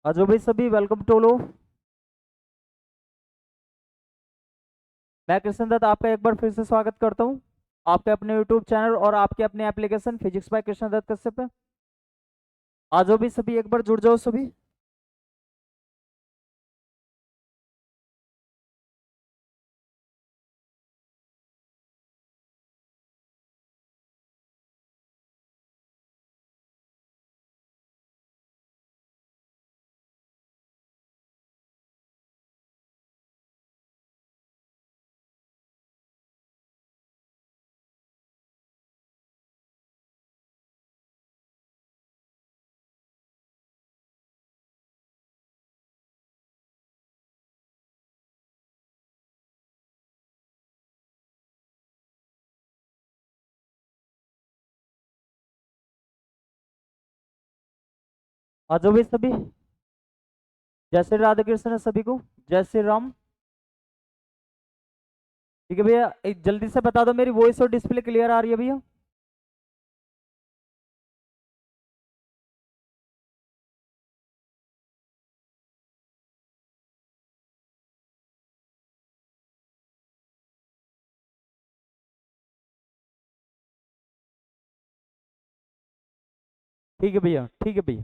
आजो भाई सभी वेलकम टू लो। मैं कृष्ण दत्त आपका एक बार फिर से स्वागत करता हूं आपके अपने यूट्यूब चैनल और आपके अपने application physics by Krishna Dutt Kashyap पे। आजो भी सभी एक बार जुड़ जाओ सभी। आजो भी सभी। जय श्री राधे कृष्ण सभी को। जय श्री राम। ठीक है भैया, एक जल्दी से बता दो मेरी वॉइस और डिस्प्ले क्लियर आ रही है भैया? ठीक है भैया, ठीक है भैया।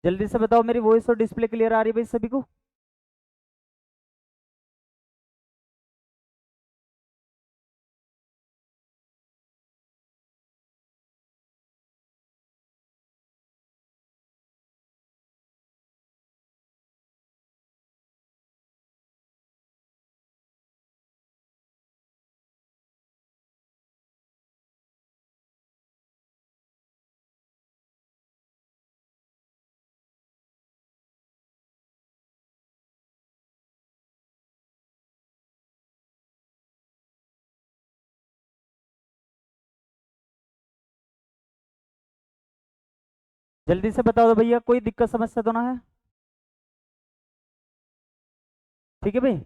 जल्दी से बताओ मेरी वॉइस और डिस्प्ले क्लियर आ रही है भाई सभी को? जल्दी से बता दो भैया, कोई दिक्कत समस्या तो ना है? ठीक है भाई।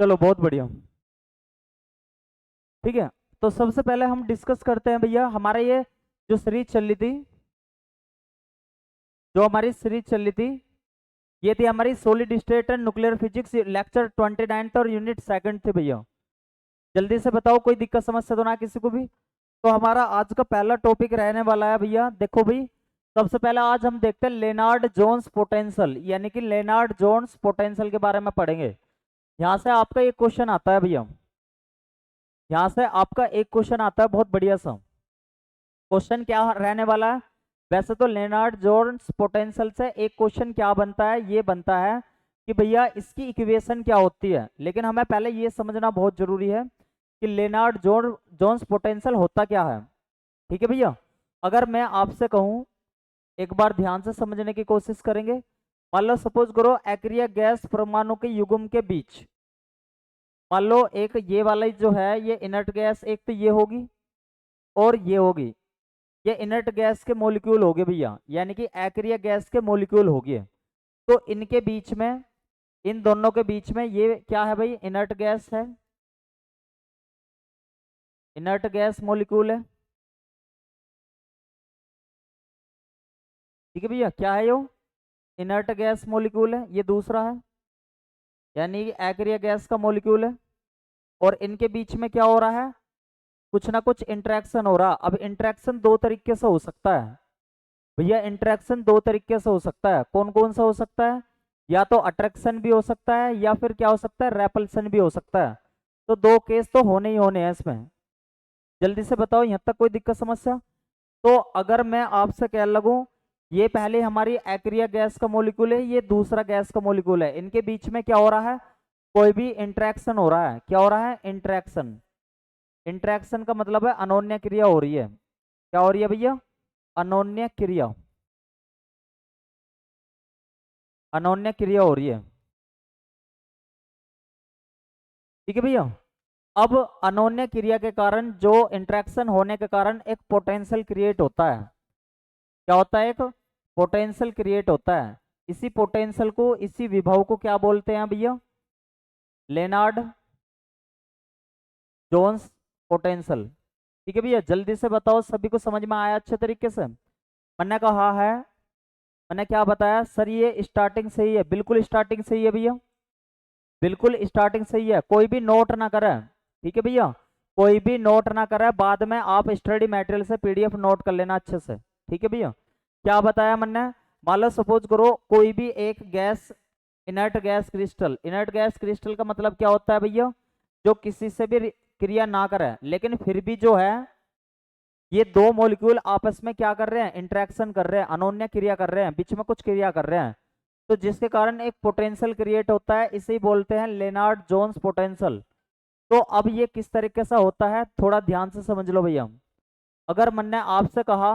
चलो बहुत बढ़िया। ठीक है। तो सबसे पहले हम डिस्कस करते हैं भैया, हमारा ये जो सीरीज चल रही थी, जो हमारी सीरीज चल रही थी, ये थी हमारी solid state and nuclear physics, lecture 29 और यूनिट सेकंड थे भैया। जल्दी से बताओ कोई दिक्कत समस्या तो ना किसी को भी? तो हमारा आज का पहला टॉपिक रहने वाला है भैया, देखो भाई। सबसे पहले आज हम देखते हैं लेनार्ड जोन्स पोटेंशियल, यानी कि लेनार्ड जोन्स पोटेंशियल के बारे में पढ़ेंगे। यहाँ से आपका एक क्वेश्चन आता है भैया, यहाँ से आपका एक क्वेश्चन आता है बहुत बढ़िया सा। क्वेश्चन क्या रहने वाला है? वैसे तो लेनार्ड जोन्स पोटेंशियल से एक क्वेश्चन क्या बनता है, ये बनता है कि भैया इसकी इक्वेशन क्या होती है, लेकिन हमें पहले ये समझना बहुत जरूरी है कि लेनार्ड जोन्स पोटेंशियल होता क्या है। ठीक है भैया। अगर मैं आपसे कहूं, एक बार ध्यान से समझने की कोशिश करेंगे। मान लो सपोज करो एक्रिया गैस परमाणु के युग्म के बीच, मान लो एक ये वाला जो है ये इनर्ट गैस, एक तो ये होगी और ये होगी। ये इनर्ट गैस के मॉलिक्यूल हो गए भैया, यानी कि एक्रिया गैस के मॉलिक्यूल हो गए। तो इनके बीच में, इन दोनों के बीच में ये क्या है भाई? इनर्ट गैस है, इनर्ट गैस मॉलिक्यूल है। ठीक है भैया, क्या है यो? इनर्ट गैस मॉलिक्यूल है। ये दूसरा है, यानी कि एक्रिया गैस का मॉलिक्यूल है। और इनके बीच में क्या हो रहा है? कुछ ना कुछ इंटरेक्शन हो रहा। अब इंटरेक्शन दो तरीके से हो सकता है भैया, इंटरेक्शन दो तरीके से हो सकता है। कौन कौन सा हो सकता है? या तो अट्रैक्शन भी हो सकता है, या फिर क्या हो सकता है, रेपल्सन भी हो सकता है। तो दो केस तो होने ही होने हैं इसमें। जल्दी से बताओ यहाँ तक कोई दिक्कत समस्या? तो अगर मैं आपसे कह लगूं, ये पहले हमारी एक्रिया गैस का मॉलिक्यूल है, ये दूसरा गैस का मॉलिक्यूल है, इनके बीच में क्या हो रहा है? कोई भी इंटरेक्शन हो रहा है। क्या हो रहा है? इंटरेक्शन। इंटरेक्शन का मतलब है अनोन्य क्रिया हो रही है। क्या हो रही है भैया? अनोन्य क्रिया, अनोन्य क्रिया हो रही है। ठीक है भैया। अब अनोन्य क्रिया के कारण जो इंटरेक्शन होने के कारण एक पोटेंशियल क्रिएट होता है। क्या होता है? एक पोटेंशियल क्रिएट होता है। इसी पोटेंशियल को, इसी विभव को क्या बोलते हैं भैया? Lennard Jones potential. ठीक है भैया, जल्दी से बताओ, सभी को समझ में आया अच्छे तरीके से? मैंने कहा है, मैंने क्या बताया सर, ये स्टार्टिंग सही है, बिल्कुल स्टार्टिंग सही है भैया, बिल्कुल स्टार्टिंग सही है, कोई भी नोट ना करे। ठीक है भैया, कोई भी नोट ना करे, बाद में आप स्टडी मटेरियल से पीडीएफ नोट कर लेना अच्छे से। ठीक है भैया, क्या बताया मैंने? मान लो सपोज करो कोई भी एक gas, inert gas crystal, inert gas crystal का मतलब क्या होता है भैया? जो किसी से भी क्रिया ना करे, लेकिन फिर भी जो है ये दो मॉलिक्यूल आपस में क्या कर रहे हैं? इंटरेक्शन कर रहे हैं, अनोन्य क्रिया कर रहे हैं, बीच में कुछ क्रिया कर रहे हैं, तो जिसके कारण एक पोटेंशियल क्रिएट होता है, इसे ही बोलते हैं लेनार्ड जोन्स पोटेंशियल। तो अब ये किस तरीके से होता है, थोड़ा ध्यान से समझ लो भैया। अगर मैंने आपसे कहा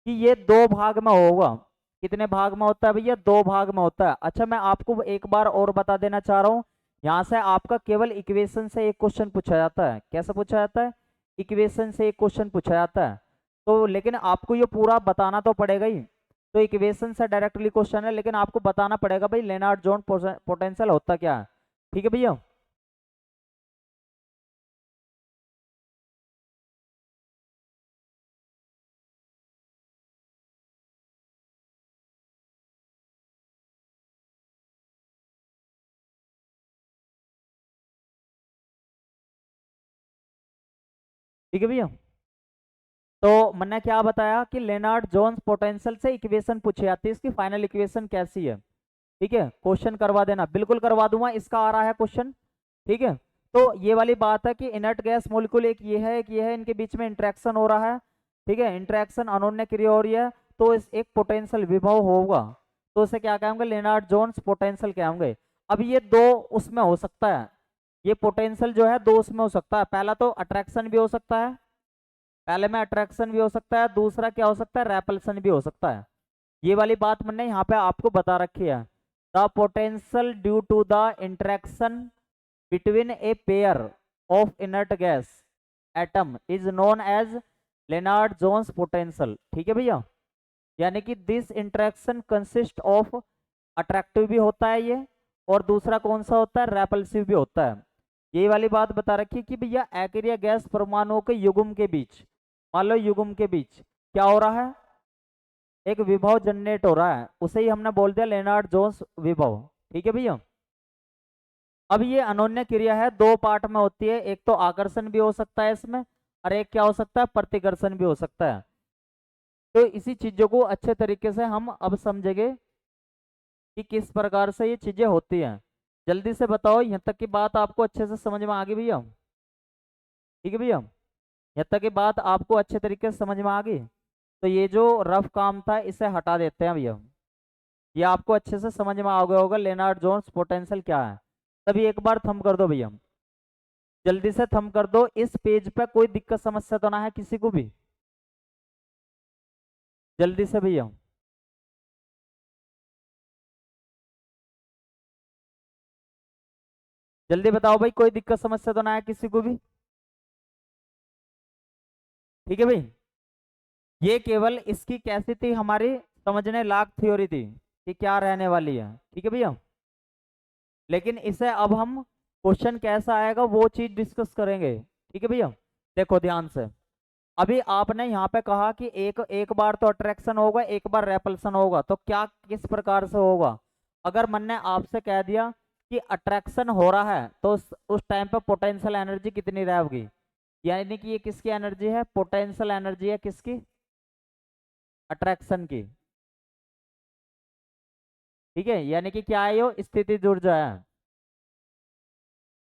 कि ये दो भाग में होगा, कितने भाग में होता है भैया? दो भाग में होता है। अच्छा, मैं आपको एक बार और बता देना चाह रहा हूँ, यहाँ से आपका केवल इक्वेशन से एक क्वेश्चन पूछा जाता है। कैसे पूछा जाता है? इक्वेशन से एक क्वेश्चन पूछा जाता है। तो लेकिन आपको ये पूरा बताना तो पड़ेगा ही। तो इक्वेशन से डायरेक्टली क्वेश्चन है, लेकिन आपको बताना पड़ेगा भाई लेनार्ड जोन पोटेंशियल होता क्या है। ठीक है भैया। ठीक है भैया, तो मैंने क्या बताया कि लेनार्ड जोन्स पोटेंशियल से इक्वेशन पूछी जाती है, इसकी फाइनल इक्वेशन कैसी है। ठीक है, क्वेश्चन करवा देना, बिल्कुल करवा दूंगा, इसका आ रहा है क्वेश्चन। ठीक है, तो ये वाली बात है कि इनर्ट गैस मॉलिक्यूल एक ये है, एक ये है, इनके बीच में इंटरेक्शन हो रहा है। ठीक है, इंटरेक्शन अनोन्य क्रिया हो रही है, तो इस एक पोटेंशियल विभव होगा, तो इसे क्या कहेंगे? लेनार्ड जोन्स पोटेंशियल कहेंगे। अब ये दो उसमें हो सकता है, ये पोटेंशियल जो है दो उसमें हो सकता है। पहला तो अट्रैक्शन भी हो सकता है, पहले में अट्रैक्शन भी हो सकता है, दूसरा क्या हो सकता है? रेपल्सन भी हो सकता है। ये वाली बात मैंने यहाँ पे आपको बता रखी है। The potential due to the interaction between a pair of inert gas atom is known as Lennard Jones potential. ठीक है भैया, यानी कि this interaction consist of, attractive भी होता है ये, और दूसरा कौन सा होता है? रेपल्सिव भी होता है। ये वाली बात बता रखी कि भैया एक्रिया गैस परमाणुओं के युग्म के बीच, मान लो युग्म के बीच क्या हो रहा है? एक विभव जनरेट हो रहा है, उसे ही हमने बोल दिया लेनार्ड जोन्स विभव। ठीक है भैया, अब ये अनोन्य क्रिया है, दो पार्ट में होती है, एक तो आकर्षण भी हो सकता है इसमें, और एक क्या हो सकता है? प्रतिकर्षण भी हो सकता है। तो इसी चीजों को अच्छे तरीके से हम अब समझेंगे कि किस प्रकार से ये चीजें होती हैं। जल्दी से बताओ, यहाँ तक की बात आपको अच्छे से समझ में आ गई भैया? ठीक है भैया, यहाँ तक की बात आपको अच्छे तरीके से समझ में आ गई? तो ये जो रफ काम था इसे हटा देते हैं भैया, ये आपको अच्छे से समझ में आ गया होगा लेनार्ड जोन्स पोटेंशियल क्या है। तभी एक बार थंब कर दो भैया, जल्दी से थंब कर दो। इस पेज पे कोई दिक्कत समस्या तो ना है किसी को भी? जल्दी से भैया, जल्दी बताओ भाई, कोई दिक्कत समस्या तो ना है किसी को भी? ठीक है भाई, ये केवल इसकी कैसी थी, हमारी समझने लायक थ्योरी थी कि क्या रहने वाली है। ठीक है भैया, लेकिन इसे अब हम क्वेश्चन कैसा आएगा वो चीज डिस्कस करेंगे। ठीक है भैया, देखो ध्यान से। अभी आपने यहाँ पे कहा कि एक एक बार तो अट्रैक्शन होगा, एक बार रेपल्सन होगा, तो क्या किस प्रकार से होगा? अगर मैंने आपसे कह दिया कि अट्रैक्शन हो रहा है, तो उस टाइम पे पोटेंशियल एनर्जी कितनी रहेगी? यानी कि ये किसकी एनर्जी है? पोटेंशियल एनर्जी है किसकी? अट्रैक्शन की। ठीक है, यानी कि क्या है? ये स्थितिज ऊर्जा है,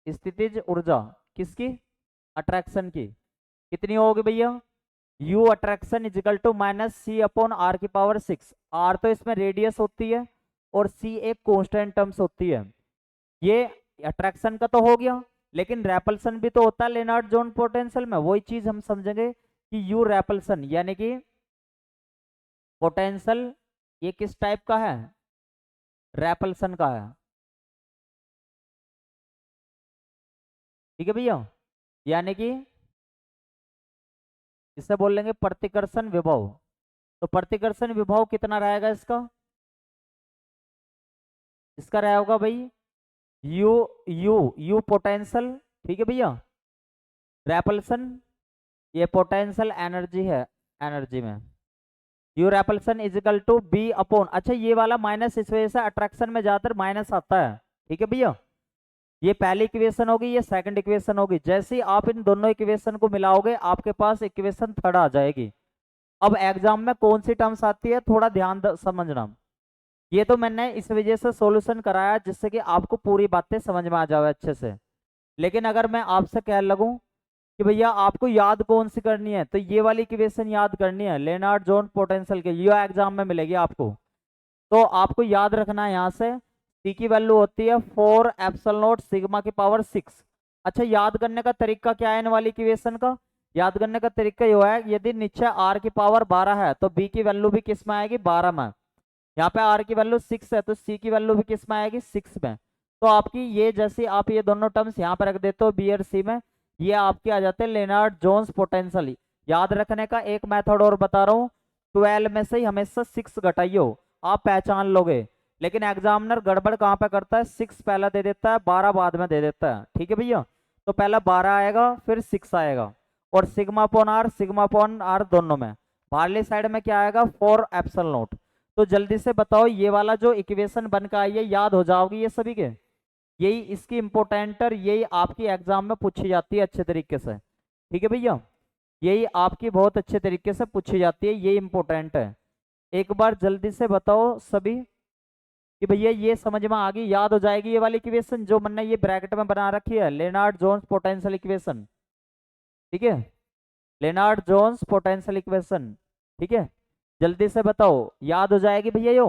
स्थितिज ऊर्जा किसकी? अट्रैक्शन की। कितनी होगी भैया? U attraction equal to minus C upon R की पावर 6। आर तो इसमें रेडियस होती है, और सी एक कांस्टेंट टर्म्स होती है। ये अट्रैक्शन का तो हो गया, लेकिन रेपल्सन भी तो होता है लेनार्ड जोन पोटेंशियल में, वही चीज हम समझेंगे कि यू रेपल्सन, यानी कि पोटेंशियल ये किस टाइप का है, रेपल्सन का है। ठीक है भैया, यानी कि इसे बोल लेंगे प्रतिकर्षण विभव। तो प्रतिकर्षण विभव कितना रहेगा इसका, इसका रहा होगा भाई यू यू यू पोटेंशियल। ठीक है भैया, रेपल्सन ये पोटेंशियल एनर्जी है, एनर्जी में U repulsion equal to B upon, अच्छा ये वाला माइनस इस वजह से अट्रैक्शन में ज्यादातर माइनस आता है। ठीक है भैया, ये पहली इक्वेशन होगी, ये सेकंड इक्वेशन होगी। जैसे ही आप इन दोनों इक्वेशन को मिलाओगे आपके पास इक्वेशन थर्ड आ जाएगी। अब एग्जाम में कौन सी टर्म्स आती है थोड़ा ध्यान समझना। ये तो मैंने इस वजह से सॉल्यूशन कराया जिससे कि आपको पूरी बातें समझ में आ जाए अच्छे से। लेकिन अगर मैं आपसे कह लगूं कि भैया आपको याद कौन सी करनी है, तो ये वाली इक्वेशन याद करनी है लेनार्ड जोन पोटेंशियल के, ये एग्जाम में मिलेगी आपको। तो आपको याद रखना है यहाँ से सी की वैल्यू होती है 4 एप्सिलॉन नॉट सिग्मा की पावर 6। अच्छा याद करने का तरीका क्या है इन वाली इक्वेशन का, याद करने का तरीका ये है यदि नीचे आर की पावर 12 है तो बी की वैल्यू भी किस में आएगी 12 में। यहाँ पे आर की वैल्यू 6 है तो सी की वैल्यू भी किस में आएगी 6 में। तो आपकी ये जैसी आप ये दोनों टर्म्स यहाँ पे रख देते हो बी और सी में, ये आपके आ जाते हैं लेनार्ड जोन्स पोटेंशियल। याद रखने का एक मेथड और बता रहा हूँ, 12 में से ही हमेशा 6 घटाइयो, आप पहचान लोगे। लेकिन एग्जामिनर गड़बड़ कहाँ पे करता है, 6 पहला दे देता है 12 बाद में दे देता है। ठीक है भैया, तो पहला 12 आएगा फिर 6 आएगा, और सिग्मा अपॉन आर दोनों में बाहरली साइड में क्या आएगा 4 एप्सिलॉन नॉट। तो जल्दी से बताओ ये वाला जो इक्वेशन बन का आई है याद हो जाओगी ये सभी के, यही इसकी इंपोर्टेंट और यही आपकी एग्जाम में पूछी जाती है अच्छे तरीके से। ठीक है भैया, यही आपकी बहुत अच्छे तरीके से पूछी जाती है, ये इंपोर्टेंट है। एक बार जल्दी से बताओ सभी कि भैया ये समझ में आ गई, याद हो जाएगी ये वाली इक्वेशन जो मैंने ये ब्रैकेट में बना रखी है, लेनार्ड जोन्स पोटेंशियल इक्वेशन। ठीक है, लेनार्ड जोन्स पोटेंशियल इक्वेशन। ठीक है, जल्दी से बताओ याद हो जाएगी भैया, यो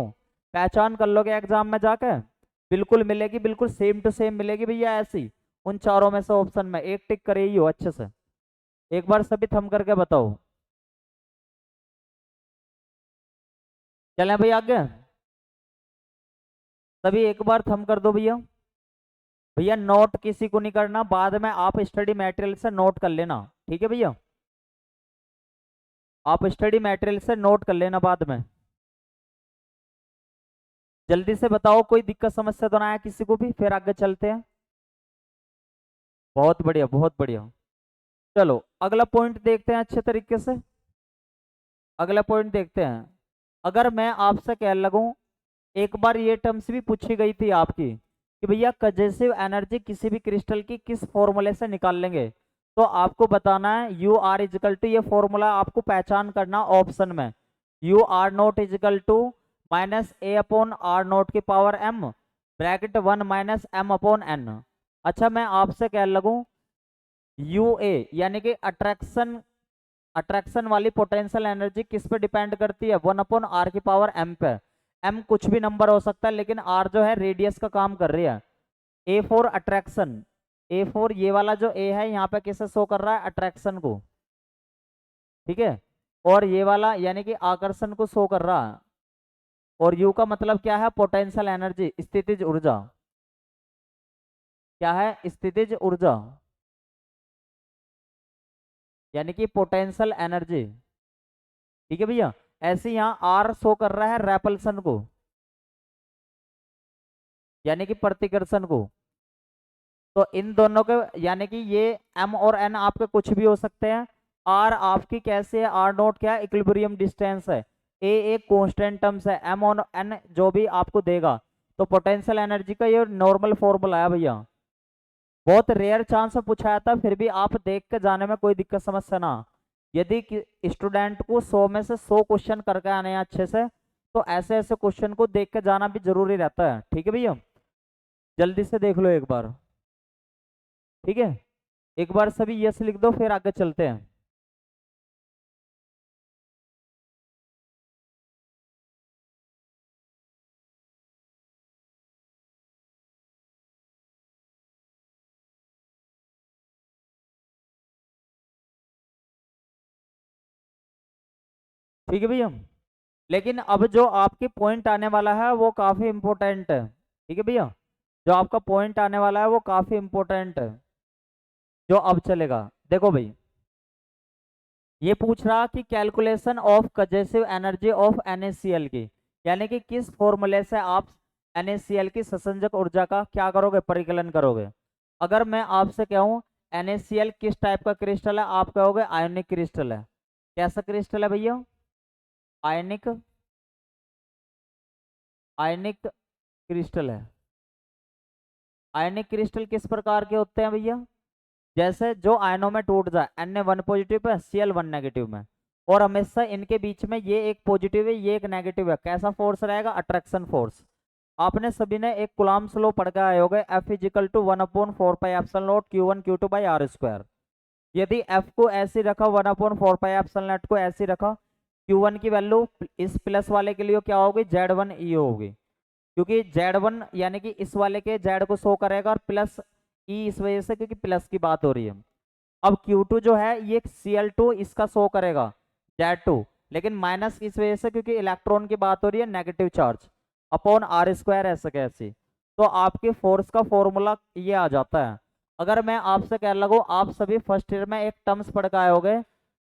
पहचान कर लोगे एग्जाम में जाकर, बिल्कुल मिलेगी, बिल्कुल सेम टू सेम मिलेगी भैया ऐसी। उन चारों में से ऑप्शन में एक टिक करे ही हो अच्छे से, एक बार सभी थम करके बताओ। चलें भैया आगे, सभी एक बार थम कर दो भैया। भैया नोट किसी को नहीं करना, बाद में आप स्टडी मटेरियल से नोट कर लेना। ठीक है भैया, आप स्टडी मटेरियल से नोट कर लेना बाद में। जल्दी से बताओ कोई दिक्कत समस्या तो ना आया किसी को भी, फिर आगे चलते हैं। बहुत बढ़िया बहुत बढ़िया। चलो अगला पॉइंट देखते हैं अच्छे तरीके से, अगला पॉइंट देखते हैं। अगर मैं आपसे कह लगूं, एक बार ये टर्म्स भी पूछी गई थी आपकी कि भैया कंजर्सिव एनर्जी किसी भी क्रिस्टल की किस फॉर्मूले से निकाल लेंगे, तो आपको बताना है यू आर इजिकल टू, ये फॉर्मूला आपको पहचान करना ऑप्शन में, U R naught equal to minus A upon R naught की power M bracket 1 minus M upon N. अच्छा मैं आपसे कह लगूं यू ए यानी कि अट्रैक्शन, अट्रैक्शन वाली पोटेंशियल एनर्जी किस पे डिपेंड करती है 1 अपॉन आर की पावर एम पे। एम कुछ भी नंबर हो सकता है लेकिन आर जो है रेडियस का काम कर रही है। ए फोर अट्रैक्शन, ए फोर ये वाला जो ए है यहाँ पे किसे शो कर रहा है अट्रैक्शन को। ठीक है, और ये वाला यानी कि आकर्षण को शो कर रहा है। और यू का मतलब क्या है पोटेंशियल एनर्जी, स्थितिज ऊर्जा। क्या है स्थितिज ऊर्जा, यानी कि पोटेंशियल एनर्जी। ठीक है भैया, ऐसे यहाँ आर शो कर रहा है रेपल्सन को, यानी कि प्रतिकर्षण को। तो इन दोनों के यानी कि ये एम और एन आपके कुछ भी हो सकते हैं। आर आपकी कैसे है, आर नोट क्या है इक्विलिब्रियम डिस्टेंस है, ए एक कांस्टेंट टर्म्स है, एम और एन जो भी आपको देगा। तो पोटेंशियल एनर्जी का ये नॉर्मल फॉर्मूला है भैया, बहुत रेयर चांस में पूछा जाता है, फिर भी आप देख के जाने में कोई दिक्कत समस्या ना। यदि स्टूडेंट को 100 में से 100 क्वेश्चन करके आने हैं अच्छे से, तो ऐसे ऐसे क्वेश्चन को देख के जाना भी जरूरी रहता है। ठीक है भैया, जल्दी से देख लो एक बार। ठीक है, एक बार सभी यस लिख दो फिर आगे चलते हैं। ठीक है भैया, लेकिन अब जो आपकी पॉइंट आने वाला है वो काफी इंपॉर्टेंट है, ठीक है भैया। जो आपका पॉइंट आने वाला है वो काफी इंपॉर्टेंट है, जो अब चलेगा। देखो भाई, ये पूछ रहा कि कैलकुलेशन ऑफ कंजर्सिव एनर्जी ऑफ NaCl की, यानी कि किस फॉर्मूले से आप NaCl की ससंजक ऊर्जा का क्या करोगे, परिकलन करोगे। अगर मैं आपसे कहूँ NaCl किस टाइप का क्रिस्टल है, आप कहोगे आयनिक क्रिस्टल है। कैसा क्रिस्टल है भैया, आयनिक, आयनिक क्रिस्टल है। आयनिक क्रिस्टल किस प्रकार के होते हैं भैया, जैसे जो आयनों में टूट जाए, Na1 पॉजिटिव है, Cl1 नेगेटिव में, और हमेशा इनके बीच में ये एक पॉजिटिव है ये एक नेगेटिव है। कैसा फोर्स रहेगा, अट्रैक्शन फोर्स। आपने सभी ने एक कूलम्ब्स लॉ पढ़ के आए होगे, F = 1/4πε0 Q1 Q2/r²। यदि F को ऐसे रखा, 1/4πε0 को ऐसे रखा, Q1 की वैल्यू इस प्लस वाले के लिए क्या होगी, Z1E होगी, क्योंकि Z1 यानी कि इस वाले के Z को शो करेगा, और प्लस E इस वजह से क्योंकि प्लस की बात हो रही है। अब Q2 जो है ये Cl2 इसका शो करेगा Z2, लेकिन माइनस इस वजह से क्योंकि इलेक्ट्रॉन की बात हो रही है, नेगेटिव चार्ज अपॉन r² ऐसे कैसे। तो आपके फोर्स का फॉर्मूला ये आ जाता है। अगर मैं आपसे कह लगूँ, आप सभी फर्स्ट ईयर में एक टर्म्स पढ़ के आए होगे,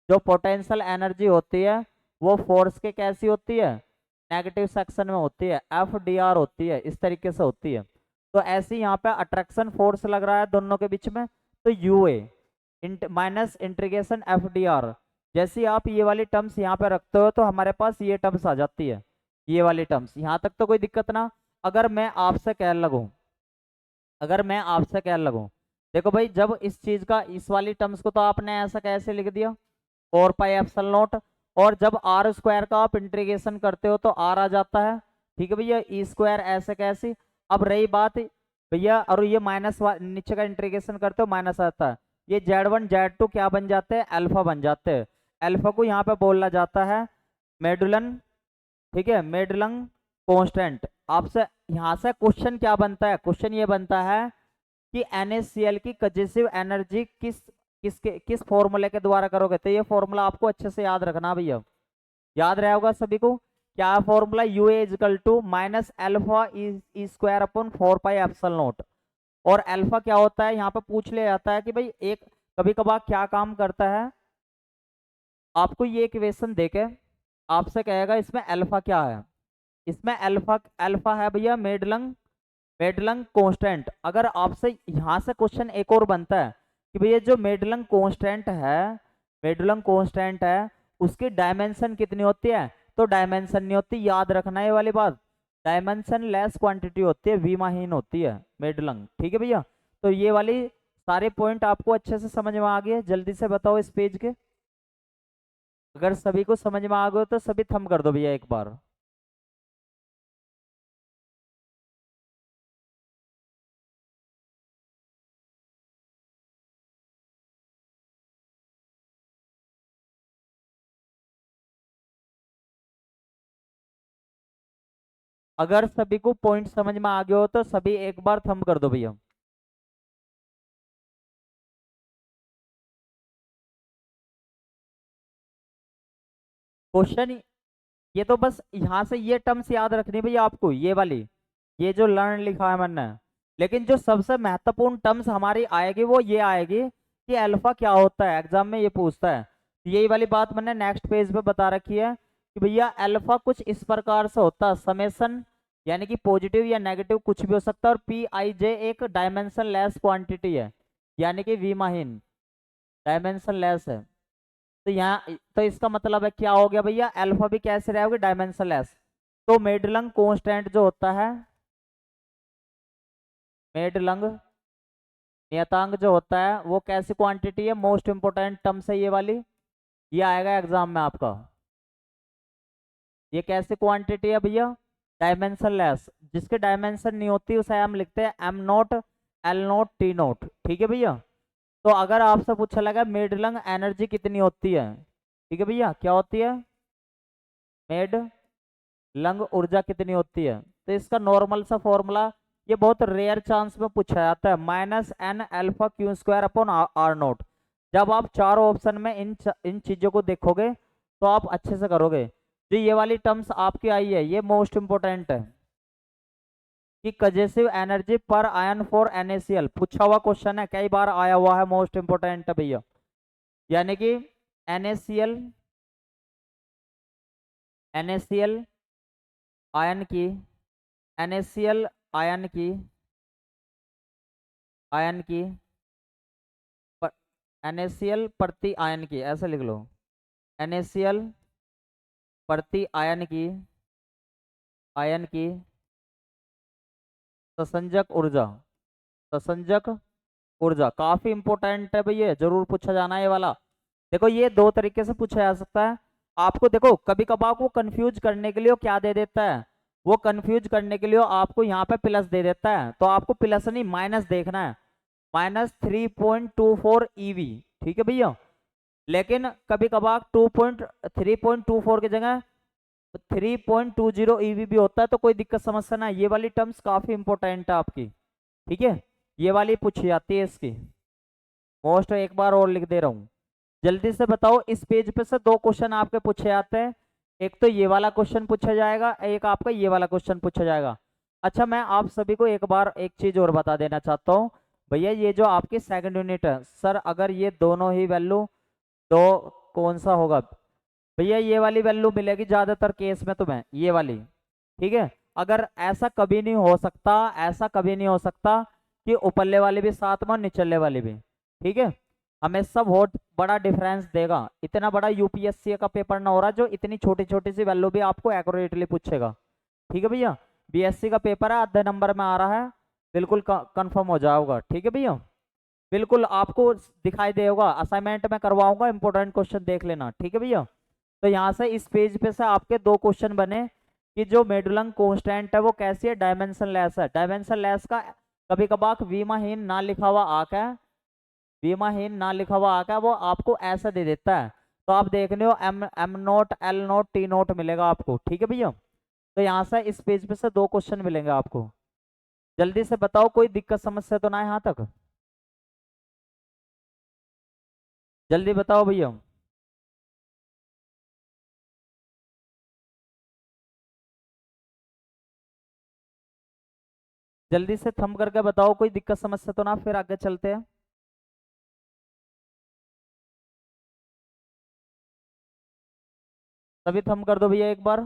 जो पोटेंशियल एनर्जी होती है वो फोर्स के कैसी होती है, नेगेटिव सेक्शन में होती है, FDR होती है, इस तरीके से होती है। तो ऐसे यहाँ पे अट्रैक्शन फोर्स लग रहा है दोनों के बीच में, तो UA माइनस इंटीग्रेशन FDR। जैसे ही आप ये वाली टर्म्स यहाँ पे रखते हो तो हमारे पास ये टर्म्स आ जाती है, ये वाली टर्म्स। यहाँ तक तो कोई दिक्कत ना। अगर मैं आपसे कह लगूँ, अगर मैं आपसे कह लगूँ, देखो भाई, जब इस चीज का, इस वाली टर्म्स को तो आपने ऐसा कैसे लिख दिया, 4πε0, और जब r² का आप इंटीग्रेशन करते हो तो r आ जाता है, ठीक है भैया, E² ऐसे कैसे। अब रही बात भैया, और ये माइनस नीचे का इंटीग्रेशन करते हो माइनस आता है, ये Z1 Z2 क्या बन जाते हैं, अल्फा बन जाते हैं। अल्फा को यहाँ पे बोला जाता है मेडुलन, ठीक है, मेडुलन कांस्टेंट। आपसे यहाँ से क्वेश्चन क्या बनता है, क्वेश्चन ये बनता है कि NaCl की कंजर्सिव एनर्जी किस फॉर्मूले के द्वारा करोगे। तो ये फॉर्मूला आपको अच्छे से याद रखना भैया, याद रहा होगा सभी को। क्या फॉर्मूला, UA = -α E² / 4πε0। और अल्फा क्या होता है, यहाँ पे पूछ लिया जाता है कि भाई एक कभी कभार क्या काम करता है, आपको ये इक्वेशन देके आपसे कहेगा इसमें अल्फा क्या है। इसमें अल्फा, अल्फा है भैया मेडुलन कांस्टेंट। अगर आपसे यहाँ से क्वेश्चन एक और बनता है कि भैया जो मेडुलन कांस्टेंट है, मेडुलन कांस्टेंट है, उसकी डायमेंशन कितनी होती है, तो डायमेंशन नहीं होती, याद रखना ये वाली बात, डायमेंशन लेस क्वांटिटी होती है, विमाहीन होती है मेडुलन, ठीक है भैया। तो ये वाली सारे पॉइंट आपको अच्छे से समझ में आ गए, जल्दी से बताओ इस पेज के। अगर सभी को समझ में आ गए तो सभी थम कर दो भैया एक बार। अगर सभी को पॉइंट समझ में आ गया हो तो सभी एक बार थम कर दो भैया। क्वेश्चन ये तो बस यहाँ से ये टर्म्स याद रखनी भैया आपको, ये वाली, ये जो लर्न लिखा है मैंने। लेकिन जो सबसे महत्वपूर्ण टर्म्स हमारी आएगी वो ये आएगी कि अल्फा क्या होता है, एग्जाम में ये पूछता है। यही वाली बात मैंने नेक्स्ट पेज पे बता रखी है कि भैया अल्फा कुछ इस प्रकार से होता है, समेसन, यानी कि पॉजिटिव या नेगेटिव कुछ भी हो सकता है, और Pij एक डायमेंशन लेस क्वांटिटी है, यानी कि विमाहीन, डायमेंशन लेस है। तो यहाँ तो इसका मतलब है क्या हो गया भैया, अल्फा भी कैसे रहेगा, डायमेंशन लेस। तो मेडुलन कांस्टेंट जो होता है, मेडुलन नियतांक जो होता है वो कैसी क्वांटिटी है, मोस्ट इंपोर्टेंट टर्म है ये वाली, ये आएगा एग्जाम में आपका। ये कैसी क्वांटिटी है भैया, डायमेंशन लेस, जिसके डायमेंशन नहीं होती उसे हम लिखते हैं M0 L0 T0, ठीक है भैया। तो अगर आपसे पूछा लगा मेडुलन एनर्जी कितनी होती है, ठीक है भैया, क्या होती है, मेडुलन ऊर्जा कितनी होती है, तो इसका नॉर्मल सा फॉर्मूला, ये बहुत रेयर चांस में पूछा जाता है, -n α Q² / R0। जब आप चारों ऑप्शन में इन चीजों को देखोगे तो आप अच्छे से करोगे। जो ये वाली टर्म्स आपकी आई है ये मोस्ट इंपोर्टेंट है कि कंजेसिव एनर्जी पर आयन फॉर NaCl पूछा हुआ क्वेश्चन है, कई बार आया हुआ है, मोस्ट इंपोर्टेंट है भैया। यानी कि NaCl NaCl आयन की NaCl आयन की आयन की NaCl प्रति आयन की, ऐसे लिख लो, NaCl प्रति आयन की ससंजक ऊर्जा, ससंजक ऊर्जा काफी इंपॉर्टेंट है भैया, जरूर पूछा जाना है ये वाला। देखो ये दो तरीके से पूछा जा सकता है आपको। देखो कभी कभार को कंफ्यूज करने के लिए वो क्या दे देता है, वो कंफ्यूज करने के लिए आपको यहाँ पे प्लस दे देता है, तो आपको प्लस नहीं माइनस देखना है, -3.24 EV, ठीक है भैया। लेकिन कभी कभार 3.24 की जगह 3.20 EV भी होता है, तो कोई दिक्कत समस्या ना है। ये वाली टर्म्स काफी इंपॉर्टेंट है आपकी, ठीक है, ये वाली पूछी जाती है इसकी मोस्ट। एक बार और लिख दे रहा हूँ, जल्दी से बताओ, इस पेज पे से दो क्वेश्चन आपके पूछे जाते हैं, एक तो ये वाला क्वेश्चन पूछा जाएगा, एक आपका ये वाला क्वेश्चन पूछा जाएगा। अच्छा मैं आप सभी को एक बार एक चीज और बता देना चाहता हूँ भैया, ये जो आपकी सेकंड यूनिट है सर, अगर ये दोनों ही वैल्यू, तो कौन सा होगा भैया, ये वाली वैल्यू मिलेगी ज्यादातर केस में तुम्हें, ये वाली, ठीक है। अगर ऐसा कभी नहीं हो सकता, ऐसा कभी नहीं हो सकता कि ऊपरले वाले भी साथ में और निचले वाले भी, ठीक है, हमेशा बहुत बड़ा डिफरेंस देगा। इतना बड़ा यूपीएससी का पेपर ना हो रहा जो इतनी छोटी छोटी सी वैल्यू भी आपको एक्यूरेटली पूछेगा, ठीक है भैया। बीएससी का पेपर है, आधे नंबर में आ रहा है, बिल्कुल कंफर्म हो जाओगा, ठीक है भैया। बिल्कुल आपको दिखाई देगा, असाइनमेंट में करवाऊंगा, इंपॉर्टेंट क्वेश्चन देख लेना, ठीक है भैया। तो यहाँ से इस पेज पे से आपके दो क्वेश्चन बने कि जो मेडुलम कांस्टेंट है वो कैसी है, डायमेंशन लेस है। डायमेंशन लेस का कभी कभार वीमाहीन ना लिखा हुआ आका है, वीमाहीन ना लिखा हुआ आका है, वो आपको ऐसा दे देता है, तो आप देख रहे हो M0 L0 T0 मिलेगा आपको, ठीक है भैया। तो यहाँ से इस पेज पे से दो क्वेश्चन मिलेंगे आपको। जल्दी से बताओ कोई दिक्कत समस्या तो ना है यहाँ तक, जल्दी बताओ भैया। जल्दी से थम करके बताओ कोई दिक्कत समस्या तो ना, फिर आगे चलते हैं। तभी थम कर दो भैया एक बार।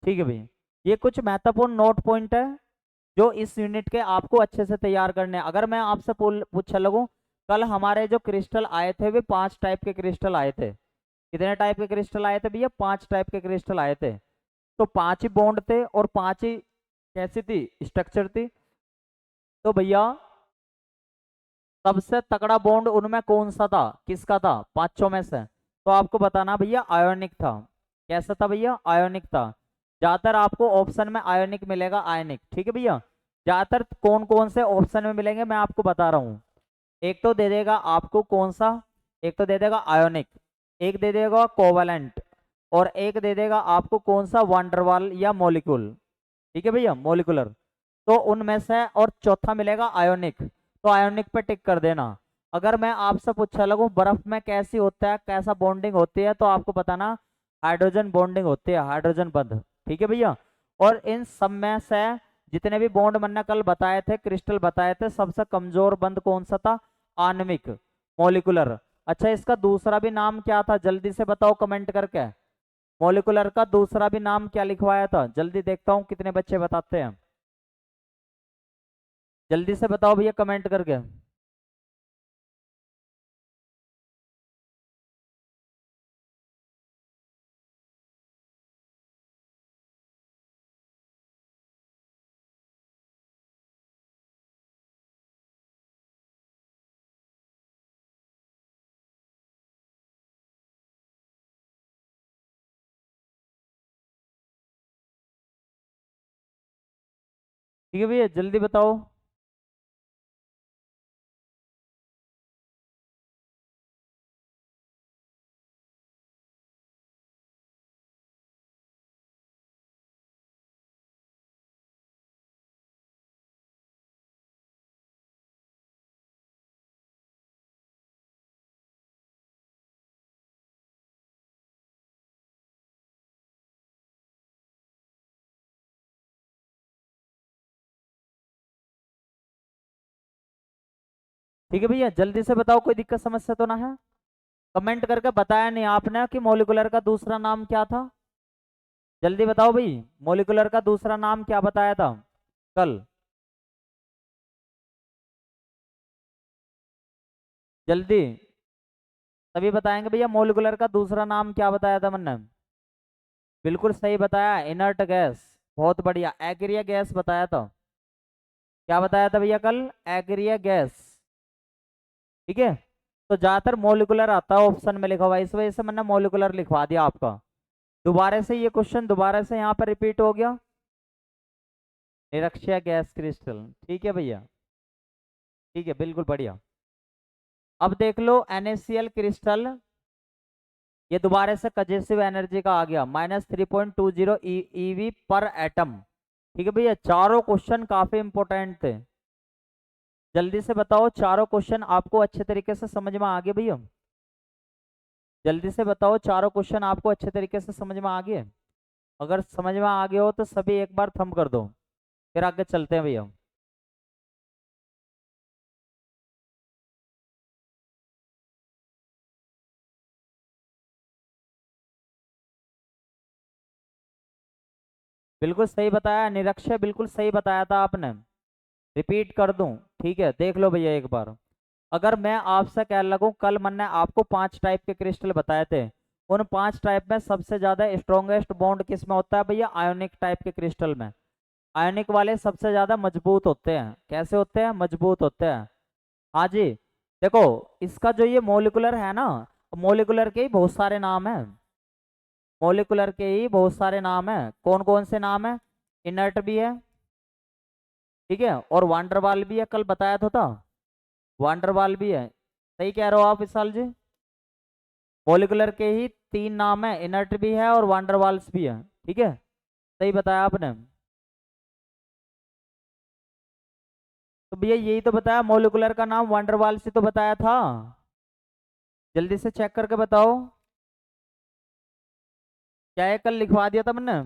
ठीक है भैया, ये कुछ महत्वपूर्ण नोट पॉइंट है जो इस यूनिट के आपको अच्छे से तैयार करने हैं। अगर मैं आपसे पूछने लगूं, कल हमारे जो क्रिस्टल आए थे वे 5 टाइप के क्रिस्टल आए थे। कितने टाइप के क्रिस्टल आए थे भैया, 5 टाइप के क्रिस्टल आए थे। तो 5 ही बॉन्ड थे और 5 ही कैसी थी, स्ट्रक्चर थी। तो भैया सबसे तगड़ा बॉन्ड उनमें कौन सा था, किसका था पांचों में से, तो आपको बताना भैया आयोनिक था। कैसा था भैया, आयोनिक था। ज्यादातर आपको ऑप्शन में आयोनिक मिलेगा, आयनिक, ठीक है भैया। ज्यादातर कौन कौन से ऑप्शन में मिलेंगे मैं आपको बता रहा हूँ। एक तो दे देगा आपको कौन सा, एक तो दे देगा आयोनिक, एक दे देगा कोवलेंट, और एक दे देगा आपको कौन सा वांडरवाल या मॉलिक्यूल, ठीक है भैया, मॉलिकुलर। तो उनमें से और चौथा मिलेगा आयोनिक, तो आयोनिक पे टिक कर देना। अगर मैं आपसे पूछने लगूं बर्फ में कैसी होता है, कैसा बॉन्डिंग होती है, तो आपको बताना हाइड्रोजन बॉन्डिंग होती है, हाइड्रोजन बंध, ठीक है भैया। और इन सब में से जितने भी बॉन्ड मैंने कल बताए थे, क्रिस्टल बताए थे, सबसे कमजोर बंध कौन सा था, आणविक, मॉलिकुलर। अच्छा इसका दूसरा भी नाम क्या था, जल्दी से बताओ कमेंट करके। मॉलिकुलर का दूसरा भी नाम क्या लिखवाया था, जल्दी देखता हूँ कितने बच्चे बताते हैं, जल्दी से बताओ भैया कमेंट करके। ठीक है भैया जल्दी बताओ। ठीक है भैया, जल्दी से बताओ कोई दिक्कत समस्या तो ना है। कमेंट करके बताया नहीं आपने कि मॉलिक्यूलर का दूसरा नाम क्या था। जल्दी बताओ भाई, मॉलिक्यूलर का दूसरा नाम क्या बताया था कल। जल्दी तभी बताएंगे भैया, मॉलिक्यूलर का दूसरा नाम क्या बताया था मैंने। बिल्कुल सही बताया, इनर्ट गैस। बहुत बढ़िया, एक्रिया गैस बताया था। क्या बताया था भैया कल, एक्रिया गैस। ठीक है, तो ज्यादातर मॉलिक्यूलर आता है ऑप्शन में लिखा हुआ है, इस वजह से मैंने मॉलिक्यूलर लिखवा दिया आपका। दोबारा से ये क्वेश्चन दोबारा से यहाँ पर रिपीट हो गया, निरक्षीय गैस क्रिस्टल। ठीक है भैया, ठीक है, बिल्कुल बढ़िया। अब देख लो NaCl क्रिस्टल, ये दोबारा से कंजेसिव एनर्जी का आ गया, -3.20 EV पर एटम। ठीक है भैया, चारों क्वेश्चन काफी इंपॉर्टेंट थे। जल्दी से बताओ, चारों क्वेश्चन आपको अच्छे तरीके से समझ में आ गए भैया। जल्दी से बताओ, चारों क्वेश्चन आपको अच्छे तरीके से समझ में आ गए। अगर समझ में आ गए हो तो सभी एक बार थंब कर दो, फिर आगे चलते हैं भैया। बिल्कुल सही बताया निरक्षय, बिल्कुल सही बताया था आपने। रिपीट कर दूं, ठीक है, देख लो भैया एक बार। अगर मैं आपसे कह लगूं, कल मैंने आपको 5 टाइप के क्रिस्टल बताए थे, उन 5 टाइप में सबसे ज्यादा स्ट्रॉन्गेस्ट बॉन्ड किस में होता है भैया, आयोनिक टाइप के क्रिस्टल में। आयोनिक वाले सबसे ज्यादा मजबूत होते हैं। कैसे होते हैं, मजबूत होते हैं। हाँ जी, देखो इसका जो ये मोलिकुलर है ना, मोलिकुलर के ही बहुत सारे नाम हैं। मोलिकुलर के ही बहुत सारे नाम हैं। कौन कौन से नाम है, इनर्ट भी है, ठीक है, और वांडरवाल भी है, कल बताया था वांडरवाल भी है। सही कह रहे हो आप विशाल जी। मोलिकुलर के ही 3 नाम है, इनर्ट भी है और वांडरवाल्स भी है। ठीक है, सही बताया आपने। तो भैया यही तो बताया, मोलिकुलर का नाम वांडरवाल्स ही तो बताया था। जल्दी से चेक करके बताओ, क्या है कल लिखवा दिया था मैंने।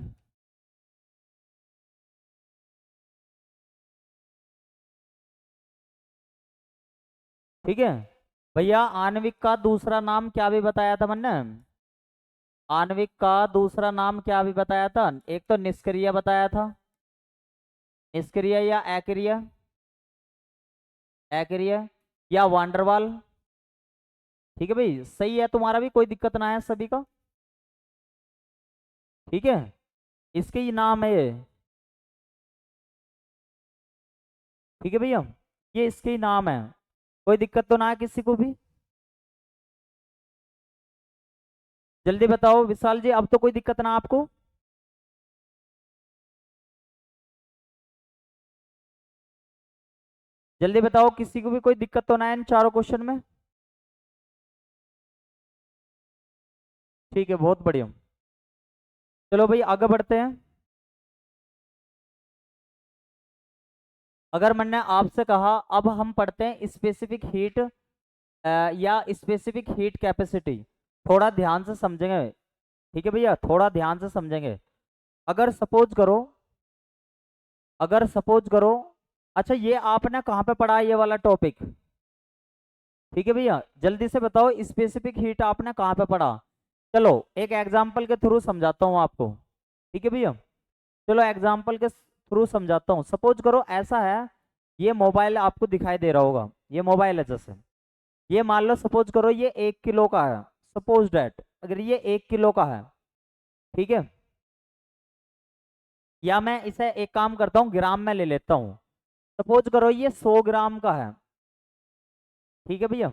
ठीक है भैया, आणविक का दूसरा नाम क्या भी बताया था मैंने। आणविक का दूसरा नाम क्या भी बताया था, एक तो निष्क्रिय बताया था, निष्क्रिय या अक्रिय, अक्रिय या वांडरवाल। ठीक है भाई, सही है तुम्हारा भी, कोई दिक्कत ना है सभी का। ठीक है, इसके ही नाम है ये। ठीक है भैया, ये इसके ही नाम है, कोई दिक्कत तो ना है किसी को भी। जल्दी बताओ विशाल जी, अब तो कोई दिक्कत ना आपको। जल्दी बताओ, किसी को भी कोई दिक्कत तो ना है इन चारों क्वेश्चन में। ठीक है, बहुत बढ़िया। चलो भाई आगे बढ़ते हैं। अगर मैंने आपसे कहा, अब हम पढ़ते हैं स्पेसिफिक हीट या स्पेसिफिक हीट कैपेसिटी, थोड़ा ध्यान से समझेंगे। ठीक है भैया, थोड़ा ध्यान से समझेंगे। अगर सपोज करो, अगर सपोज करो, अच्छा ये आपने कहाँ पे पढ़ा है ये वाला टॉपिक। ठीक है भैया, जल्दी से बताओ स्पेसिफिक हीट आपने कहाँ पे पढ़ा। चलो एक एग्जांपल के थ्रू समझाता हूँ आपको। ठीक है भैया, चलो एग्जांपल के थ्रू समझाता हूँ। सपोज करो ऐसा है, ये मोबाइल आपको दिखाई दे रहा होगा, ये मोबाइल है जैसे, ये मान लो सपोज करो ये 1 किलो का है। सपोज डैट अगर ये 1 किलो का है, ठीक है, या मैं इसे एक काम करता हूँ ग्राम में ले लेता हूँ। सपोज करो ये 100 ग्राम का है। ठीक है भैया,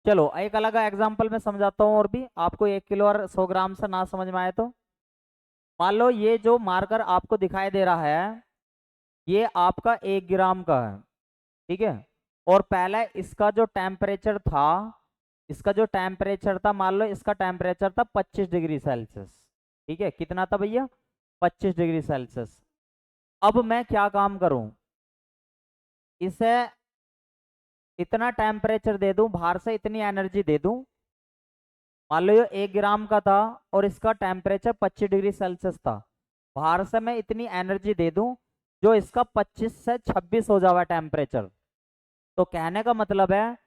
चलो एक अलग एग्जांपल में समझाता हूँ और भी आपको, 1 किलो और 100 ग्राम से ना समझ में आए तो। मान लो ये जो मार्कर आपको दिखाई दे रहा है, ये आपका 1 ग्राम का है। ठीक है, और पहले इसका जो टेम्परेचर था, इसका जो टेम्परेचर था, मान लो इसका टेम्परेचर था 25 डिग्री सेल्सियस। ठीक है, कितना था भैया, 25 डिग्री सेल्सियस। अब मैं क्या काम करूं, इसे इतना टेम्परेचर दे दूं, बाहर से इतनी एनर्जी दे दूं। मान लो ये 1 ग्राम का था और इसका टेम्परेचर 25 डिग्री सेल्सियस था, बाहर से मैं इतनी एनर्जी दे दूं जो इसका 25 से 26 हो जावा टेम्परेचर। तो कहने का मतलब है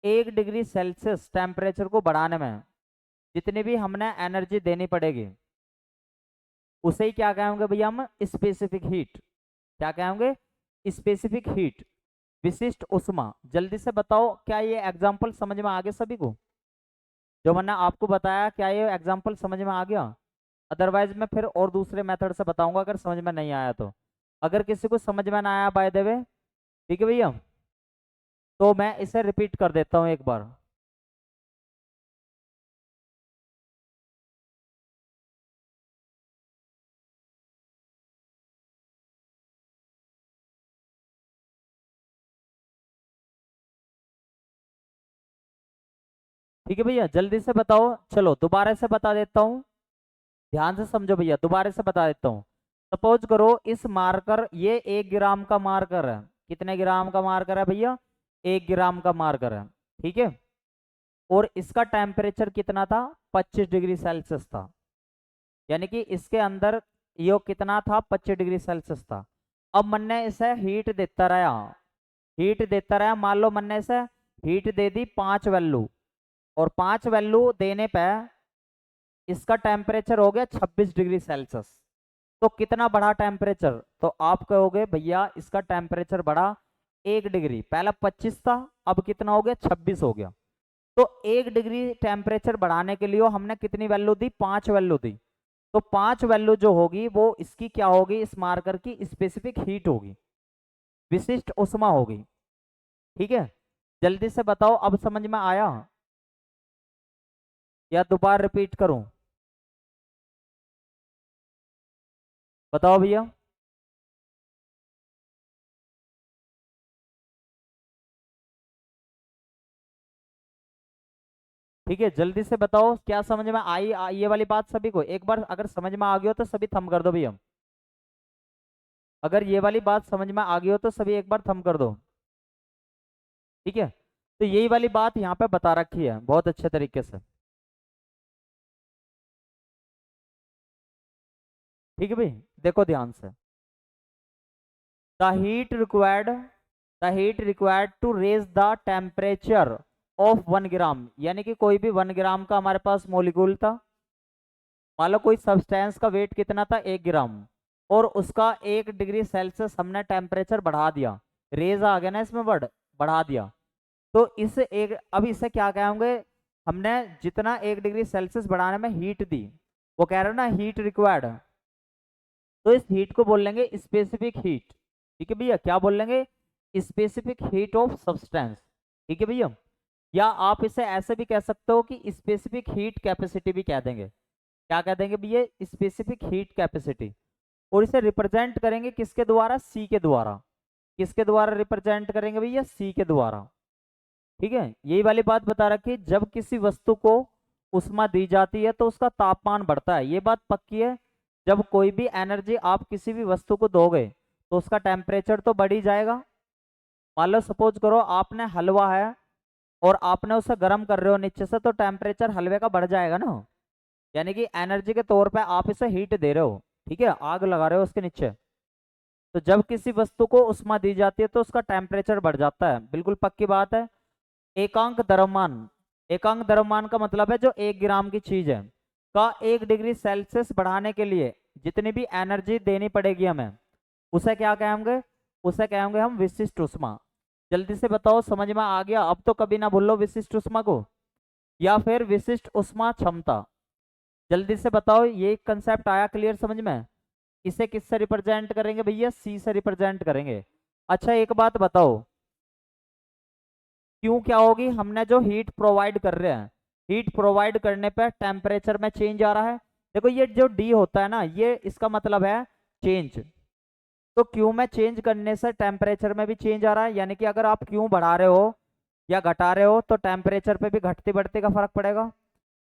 1 डिग्री सेल्सियस टेम्परेचर को बढ़ाने में जितनी भी हमने एनर्जी देनी पड़ेगी उसे ही क्या कहेंगे भैया हम, स्पेसिफिक हीट। क्या कहेंगे, स्पेसिफिक हीट, विशिष्ट उष्मा। जल्दी से बताओ क्या ये एग्जाम्पल समझ में आ गया सभी को? जो मैंने आपको बताया क्या ये एग्जाम्पल समझ में आ गया? अदरवाइज मैं फिर और दूसरे मेथड से बताऊंगा अगर समझ में नहीं आया तो। अगर किसी को समझ में ना आया बाय द वे, ठीक है भैया, तो मैं इसे रिपीट कर देता हूँ एक बार। ठीक है भैया, जल्दी से बताओ। चलो दोबारा से बता देता हूँ, ध्यान से समझो भैया, दोबारा से बता देता हूँ। सपोज करो इस मार्कर, ये 1 ग्राम का मार्कर है। कितने ग्राम का मार्कर है भैया? 1 ग्राम का मार्कर है, ठीक है। और इसका टेम्परेचर कितना था? 25 डिग्री सेल्सियस था। यानी कि इसके अंदर यो कितना था? 25 डिग्री सेल्सियस था। अब मैंने इसे हीट देता रहा, हीट देता रहा। मान लो मैंने इसे हीट दे दी 5 वैल्यू, और 5 वैल्यू देने पे इसका टेम्परेचर हो गया 26 डिग्री सेल्सियस। तो कितना बढ़ा टेम्परेचर? तो आप कहोगे भैया इसका टेम्परेचर बढ़ा 1 डिग्री। पहला 25 था, अब कितना हो गया? 26 हो गया। तो 1 डिग्री टेम्परेचर बढ़ाने के लिए हमने कितनी वैल्यू दी? 5 वैल्यू दी। तो 5 वैल्यू जो होगी वो इसकी क्या होगी? इस मार्कर की स्पेसिफिक हीट होगी, विशिष्ट उष्मा होगी। ठीक है, जल्दी से बताओ अब समझ में आया या दोबारा रिपीट करूं? बताओ भैया। ठीक है, जल्दी से बताओ क्या समझ में आई ये वाली बात सभी को? एक बार अगर समझ में आ गई हो तो सभी थम कर दो भैया। अगर ये वाली बात समझ में आ गई हो तो सभी एक बार थम कर दो। ठीक है, तो यही वाली बात यहाँ पे बता रखी है बहुत अच्छे तरीके से। ठीक है भाई, देखो ध्यान से। The heat required, the heat required to raise the temperature of 1 gram, यानी कि कोई भी 1 ग्राम का हमारे पास मोलिक्यूल था। मान लो कोई सब्सटेंस का वेट कितना था? 1 ग्राम, और उसका 1 डिग्री सेल्सियस हमने टेम्परेचर बढ़ा दिया। रेज आ गया ना इसमें वर्ड, बढ़ा दिया। तो इस एक, अब इसे क्या कहेंगे? हमने जितना 1 डिग्री सेल्सियस बढ़ाने में हीट दी, वो कह रहे हैं ना हीट रिक्वायर्ड, तो इस हीट को बोल लेंगे स्पेसिफिक हीट। ठीक है भैया, क्या बोल लेंगे? Specific heat of substance. ठीक है भैया, या आप इसे ऐसे भी कह सकते हो कि स्पेसिफिक हीट कैपेसिटी भी कह देंगे। क्या कह देंगे भैया? Specific heat capacity. और इसे रिप्रेजेंट करेंगे किसके द्वारा? सी के द्वारा। किसके द्वारा रिप्रेजेंट करेंगे भैया? सी के द्वारा। ठीक है, यही वाली बात बता रखी, जब किसी वस्तु को उष्मा दी जाती है तो उसका तापमान बढ़ता है, ये बात पक्की है। जब कोई भी एनर्जी आप किसी भी वस्तु को दोगे तो उसका टेम्परेचर तो बढ़ ही जाएगा। मान लो सपोज करो आपने हलवा है और आपने उसे गर्म कर रहे हो नीचे से, तो टेम्परेचर हलवे का बढ़ जाएगा ना। यानी कि एनर्जी के तौर पे आप इसे हीट दे रहे हो, ठीक है, आग लगा रहे हो उसके नीचे। तो जब किसी वस्तु को उष्मा दी जाती है तो उसका टेम्परेचर बढ़ जाता है, बिल्कुल पक्की बात है। एकांक द्रव्यमान, एकांक द्रव्यमान का मतलब है जो 1 ग्राम की चीज है का 1 डिग्री सेल्सियस बढ़ाने के लिए जितनी भी एनर्जी देनी पड़ेगी हमें, उसे क्या कहेंगे? उसे कहेंगे हम विशिष्ट उष्मा। जल्दी से बताओ समझ में आ गया? अब तो कभी ना भूलो विशिष्ट उष्मा को, या फिर विशिष्ट उष्मा क्षमता। जल्दी से बताओ, ये कंसेप्ट आया क्लियर समझ में? इसे किससे रिप्रेजेंट करेंगे भैया? सी से रिप्रेजेंट करेंगे। अच्छा एक बात बताओ, क्यों क्या होगी? हमने जो हीट प्रोवाइड कर रहे हैं, हीट प्रोवाइड करने पे टेम्परेचर में चेंज आ रहा है। देखो ये जो डी होता है ना, ये इसका मतलब है चेंज। तो क्यू में चेंज करने से टेम्परेचर में भी चेंज आ रहा है, यानी कि अगर आप क्यू बढ़ा रहे हो या घटा रहे हो तो टेम्परेचर पे भी घटते बढ़ते का फर्क पड़ेगा।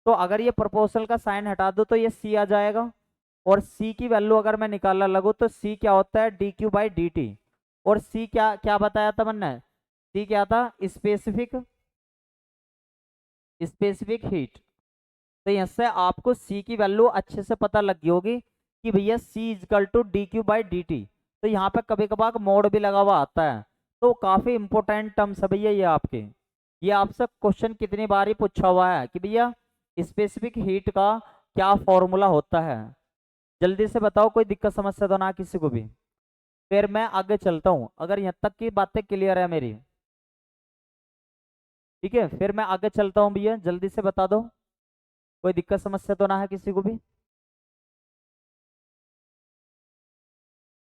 तो अगर ये प्रोपोर्शनल का साइन हटा दो तो ये सी आ जाएगा। और सी की वैल्यू अगर मैं निकालना लगू तो सी क्या होता है? D Q by D T. और सी क्या क्या बताया था मैंने? सी क्या था? Specific, specific heat. तो इससे आपको सी की वैल्यू अच्छे से पता लग गई होगी कि भैया C equal to D Q by D T. तो यहाँ पे कभी कभार मोड भी लगा हुआ आता है। तो काफी इंपॉर्टेंट टर्म्स है भैया ये आपके। ये आपसे क्वेश्चन कितनी बार ही पूछा हुआ है कि भैया स्पेसिफिक हीट का क्या फॉर्मूला होता है। जल्दी से बताओ, कोई दिक्कत समस्या तो ना किसी को भी। फिर मैं आगे चलता हूँ, अगर यहाँ तक की बातें क्लियर है मेरी। ठीक है, फिर मैं आगे चलता हूँ भैया, जल्दी से बता दो, कोई दिक्कत समस्या तो ना है किसी को भी।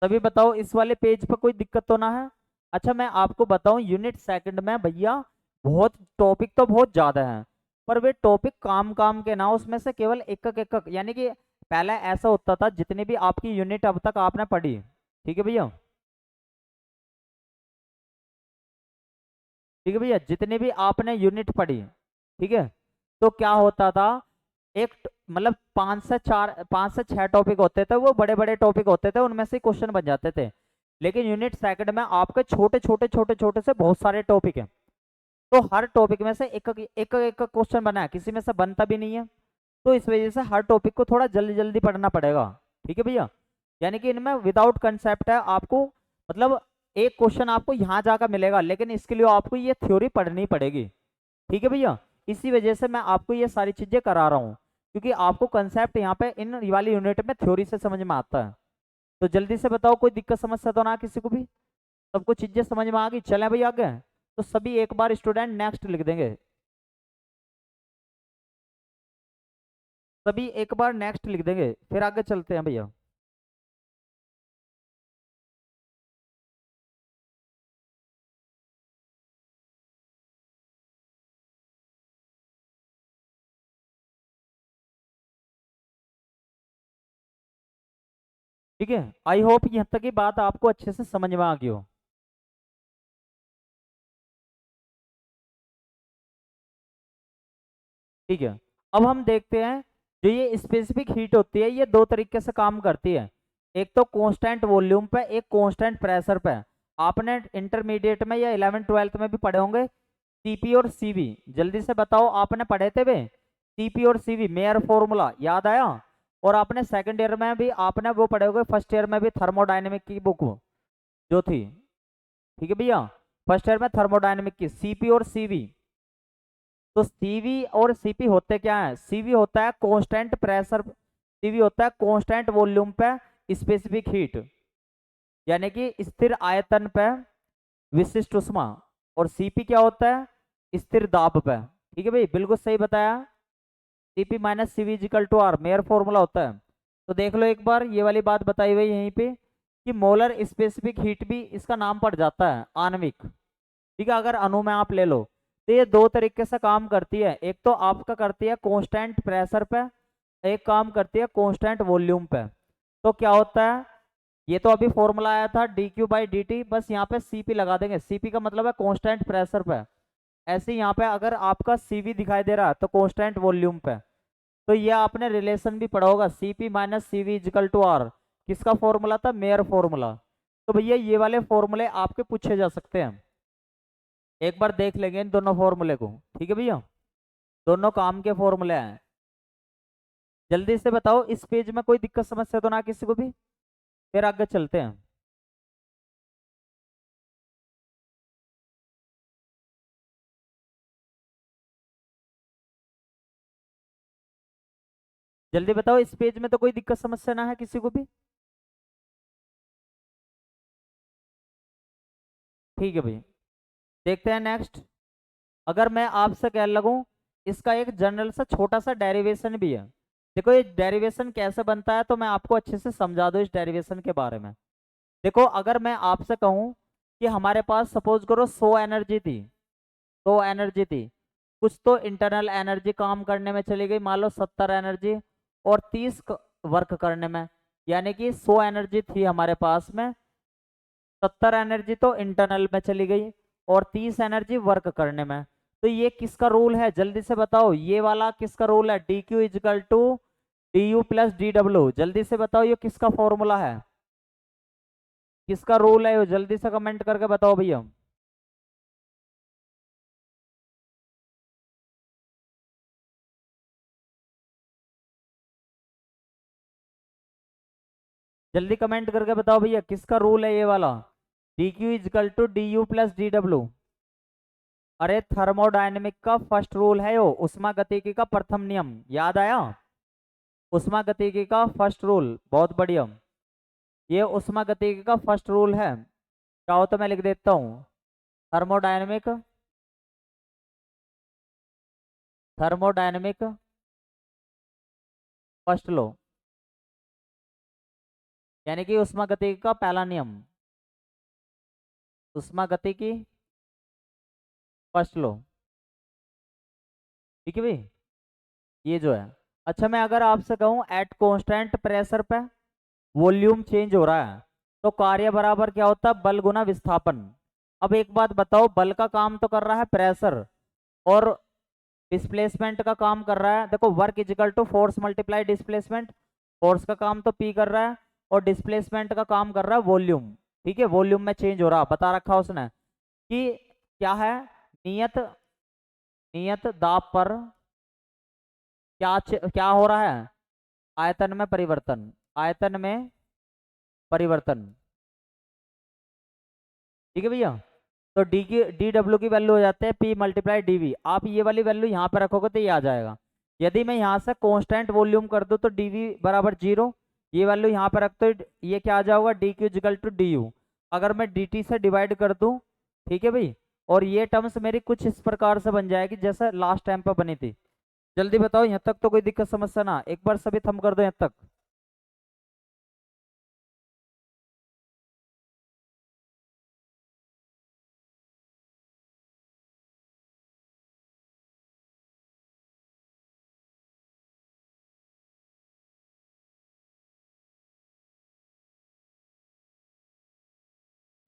तभी बताओ, इस वाले पेज पर कोई दिक्कत तो ना है। अच्छा, मैं आपको बताऊं, यूनिट सेकंड में भैया बहुत टॉपिक तो बहुत ज्यादा है, पर वे टॉपिक काम काम के ना, उसमें से केवल एक एक यानी कि पहले ऐसा होता था जितनी भी आपकी यूनिट अब तक आपने पढ़ी, ठीक है भैया, ठीक है भैया, जितनी भी आपने यूनिट पढ़ी, ठीक है, तो क्या होता था, मतलब 5 से 6 टॉपिक होते थे, वो बड़े बड़े टॉपिक होते थे, उनमें से क्वेश्चन बन जाते थे। लेकिन यूनिट सेकंड में आपके छोटे छोटे छोटे छोटे से बहुत सारे टॉपिक हैं, तो हर टॉपिक में से एक क्वेश्चन बना है, किसी में से बनता भी नहीं है। तो इस वजह से हर टॉपिक को थोड़ा जल्दी जल्दी पढ़ना पड़ेगा। ठीक है भैया, यानी कि इनमें विदाउट कंसेप्ट है आपको, मतलब एक क्वेश्चन आपको यहाँ जाकर मिलेगा, लेकिन इसके लिए आपको ये थ्योरी पढ़नी पड़ेगी। ठीक है भैया, इसी वजह से मैं आपको ये सारी चीजें करा रहा हूँ, क्योंकि आपको कंसेप्ट यहाँ पे इन वाली यूनिट में थ्योरी से समझ में आता है। तो जल्दी से बताओ, कोई दिक्कत समस्या तो ना किसी को भी, सबको चीजें समझ में आ गई। चले भाई आगे, तो सभी एक बार स्टूडेंट नेक्स्ट लिख देंगे, सभी एक बार नेक्स्ट लिख देंगे, फिर आगे चलते हैं भैया। ठीक है, आई होप यहाँ तक की बात आपको अच्छे से समझ में आ गई हो। ठीक है, अब हम देखते हैं, जो ये स्पेसिफिक हीट होती है, ये दो तरीके से काम करती है। एक तो कांस्टेंट वॉल्यूम पे, एक कांस्टेंट प्रेशर पे। आपने इंटरमीडिएट में या 11th 12th में भी पढ़े होंगे सीपी और सीवी। जल्दी से बताओ, आपने पढ़े थे वे सीपी और सीवी, मेयर फॉर्मूला याद आया। और आपने सेकंड ईयर में भी आपने वो पढ़े होंगे, फर्स्ट ईयर में भी थर्मोडायनेमिक की बुक जो थी, ठीक है भैया, फर्स्ट ईयर में थर्मोडायनेमिक की सीपी और सीवी। तो सीवी और सीपी होते क्या है, सीवी होता है कांस्टेंट प्रेशर, सीवी होता है कांस्टेंट वॉल्यूम पे स्पेसिफिक हीट, यानी कि स्थिर आयतन पे विशिष्ट उष्मा। और सीपी क्या होता है, स्थिर दाब पे। ठीक है भाई, बिल्कुल सही बताया। CP minus CV equal to R Mayer formula होता है। तो देख लो एक बार, ये वाली बात बताई हुई यहीं पे कि मोलर स्पेसिफिक हीट भी इसका नाम पड़ जाता है, आणविक। ठीक है, अगर अणु में आप ले लो, तो ये दो तरीके से काम करती है। एक तो आपका करती है कांस्टेंट प्रेशर पे, एक काम करती है कांस्टेंट वॉल्यूम पे। तो क्या होता है, ये तो अभी फॉर्मूला आया था D Q by D T, बस यहाँ पे सीपी लगा देंगे, सीपी का मतलब है कांस्टेंट प्रेशर पे। ऐसे ही यहाँ पे अगर आपका सीवी दिखाई दे रहा है तो कांस्टेंट वॉल्यूम पे। तो ये आपने रिलेशन भी पढ़ा होगा, CP minus CV equal to R, किसका फॉर्मूला था, मेयर फॉर्मूला। तो भैया ये वाले फॉर्मूले आपके पूछे जा सकते हैं, एक बार देख लेंगे इन दोनों फॉर्मूले को। ठीक है भैया, दोनों काम के फॉर्मूले हैं। जल्दी से बताओ, इस पेज में कोई दिक्कत समस्या तो ना किसी को भी, फिर आगे चलते हैं। जल्दी बताओ, इस पेज में तो कोई दिक्कत समस्या ना है किसी को भी। ठीक है भैया, देखते हैं नेक्स्ट। अगर मैं आपसे कह लगूं, इसका एक जनरल सा छोटा सा डेरिवेशन भी है। देखो ये डेरिवेशन कैसे बनता है, तो मैं आपको अच्छे से समझा दूं इस डेरिवेशन के बारे में। देखो, अगर मैं आपसे कहूं कि हमारे पास सपोज करो 100 एनर्जी थी, 100 एनर्जी थी, कुछ तो इंटरनल एनर्जी काम करने में चली गई, मान लो 70 एनर्जी, और 30 वर्क करने में, यानी कि 100 एनर्जी थी हमारे पास में, 70 एनर्जी तो इंटरनल में चली गई, और 30 एनर्जी वर्क करने में। तो ये किसका रूल है, जल्दी से बताओ, ये वाला किसका रूल है, D Q equal to D U plus D W. जल्दी से बताओ ये किसका फॉर्मूला है, किसका रूल है, वो जल्दी से कमेंट करके बताओ भैया। जल्दी कमेंट करके बताओ भैया किसका रूल है ये वाला, D Q equal to D U plus D W. अरे थर्मोडायनेमिक का फर्स्ट रूल है यो, उष्मागतिकी का प्रथम नियम, याद आया? उष्मागतिकी का फर्स्ट रूल, बहुत बढ़िया। ये उष्मागतिकी का फर्स्ट रूल है। चाहो तो मैं लिख देता हूँ, थर्मोडायनेमिक थर्मोडायनेमिक फर्स्ट लॉ, यानी कि उष्मागतिकी का पहला नियम, उष्मागतिकी फर्स्ट लॉ। ठीक है भाई, ये जो है। अच्छा, मैं अगर आपसे कहूं एट कांस्टेंट प्रेशर पे वॉल्यूम चेंज हो रहा है, तो कार्य बराबर क्या होता है, बल गुना विस्थापन। अब एक बात बताओ, बल का काम तो कर रहा है प्रेशर, और डिस्प्लेसमेंट का काम कर रहा है, देखो work equal to force multiply displacement, force का काम तो पी कर रहा है, और डिस्प्लेसमेंट का काम कर रहा है वॉल्यूम। ठीक है, वॉल्यूम में चेंज हो रहा, बता रखा उसने कि क्या है, नियत नियत दाब पर क्या हो रहा है, आयतन में परिवर्तन, आयतन में परिवर्तन। ठीक है भैया, तो डी डब्ल्यू की वैल्यू हो जाते हैं पी मल्टीप्लाई डी वी। आप ये वाली वैल्यू यहाँ पे रखोगे तो ये आ जाएगा। यदि मैं यहाँ से कांस्टेंट वॉल्यूम कर दूँ तो डी वी बराबर 0, ये वैल्यू यहाँ पे रख तो ये क्या आ जाएगा, D Q equal to D U. अगर मैं डी टी से डिवाइड कर दूँ, ठीक है भाई, और ये टर्म्स मेरी कुछ इस प्रकार से बन जाएगी जैसे लास्ट टाइम पर बनी थी। जल्दी बताओ, यहाँ तक तो कोई दिक्कत समस्या ना, एक बार सभी थम कर दो यहाँ तक।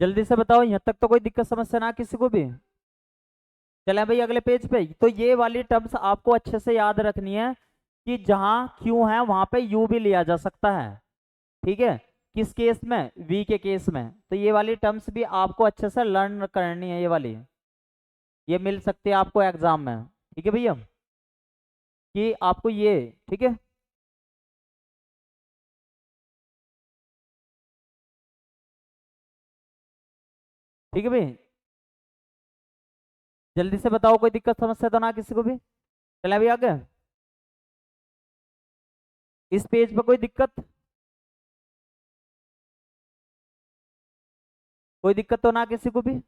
जल्दी से बताओ, यहाँ तक तो कोई दिक्कत समस्या ना किसी को भी। चलें भाई अगले पेज पे। तो ये वाली टर्म्स आपको अच्छे से याद रखनी है कि जहां क्यू है वहां पे यू भी लिया जा सकता है। ठीक है, किस केस में, वी के केस में। तो ये वाली टर्म्स भी आपको अच्छे से लर्न करनी है, ये वाली, ये मिल सकती है आपको एग्जाम में। ठीक है भैया, कि आपको ये, ठीक है। ठीक है भाई, जल्दी से बताओ, कोई दिक्कत समस्या तो ना किसी को भी। चले अभी आगे, इस पेज पे कोई दिक्कत, कोई दिक्कत तो ना किसी को भी।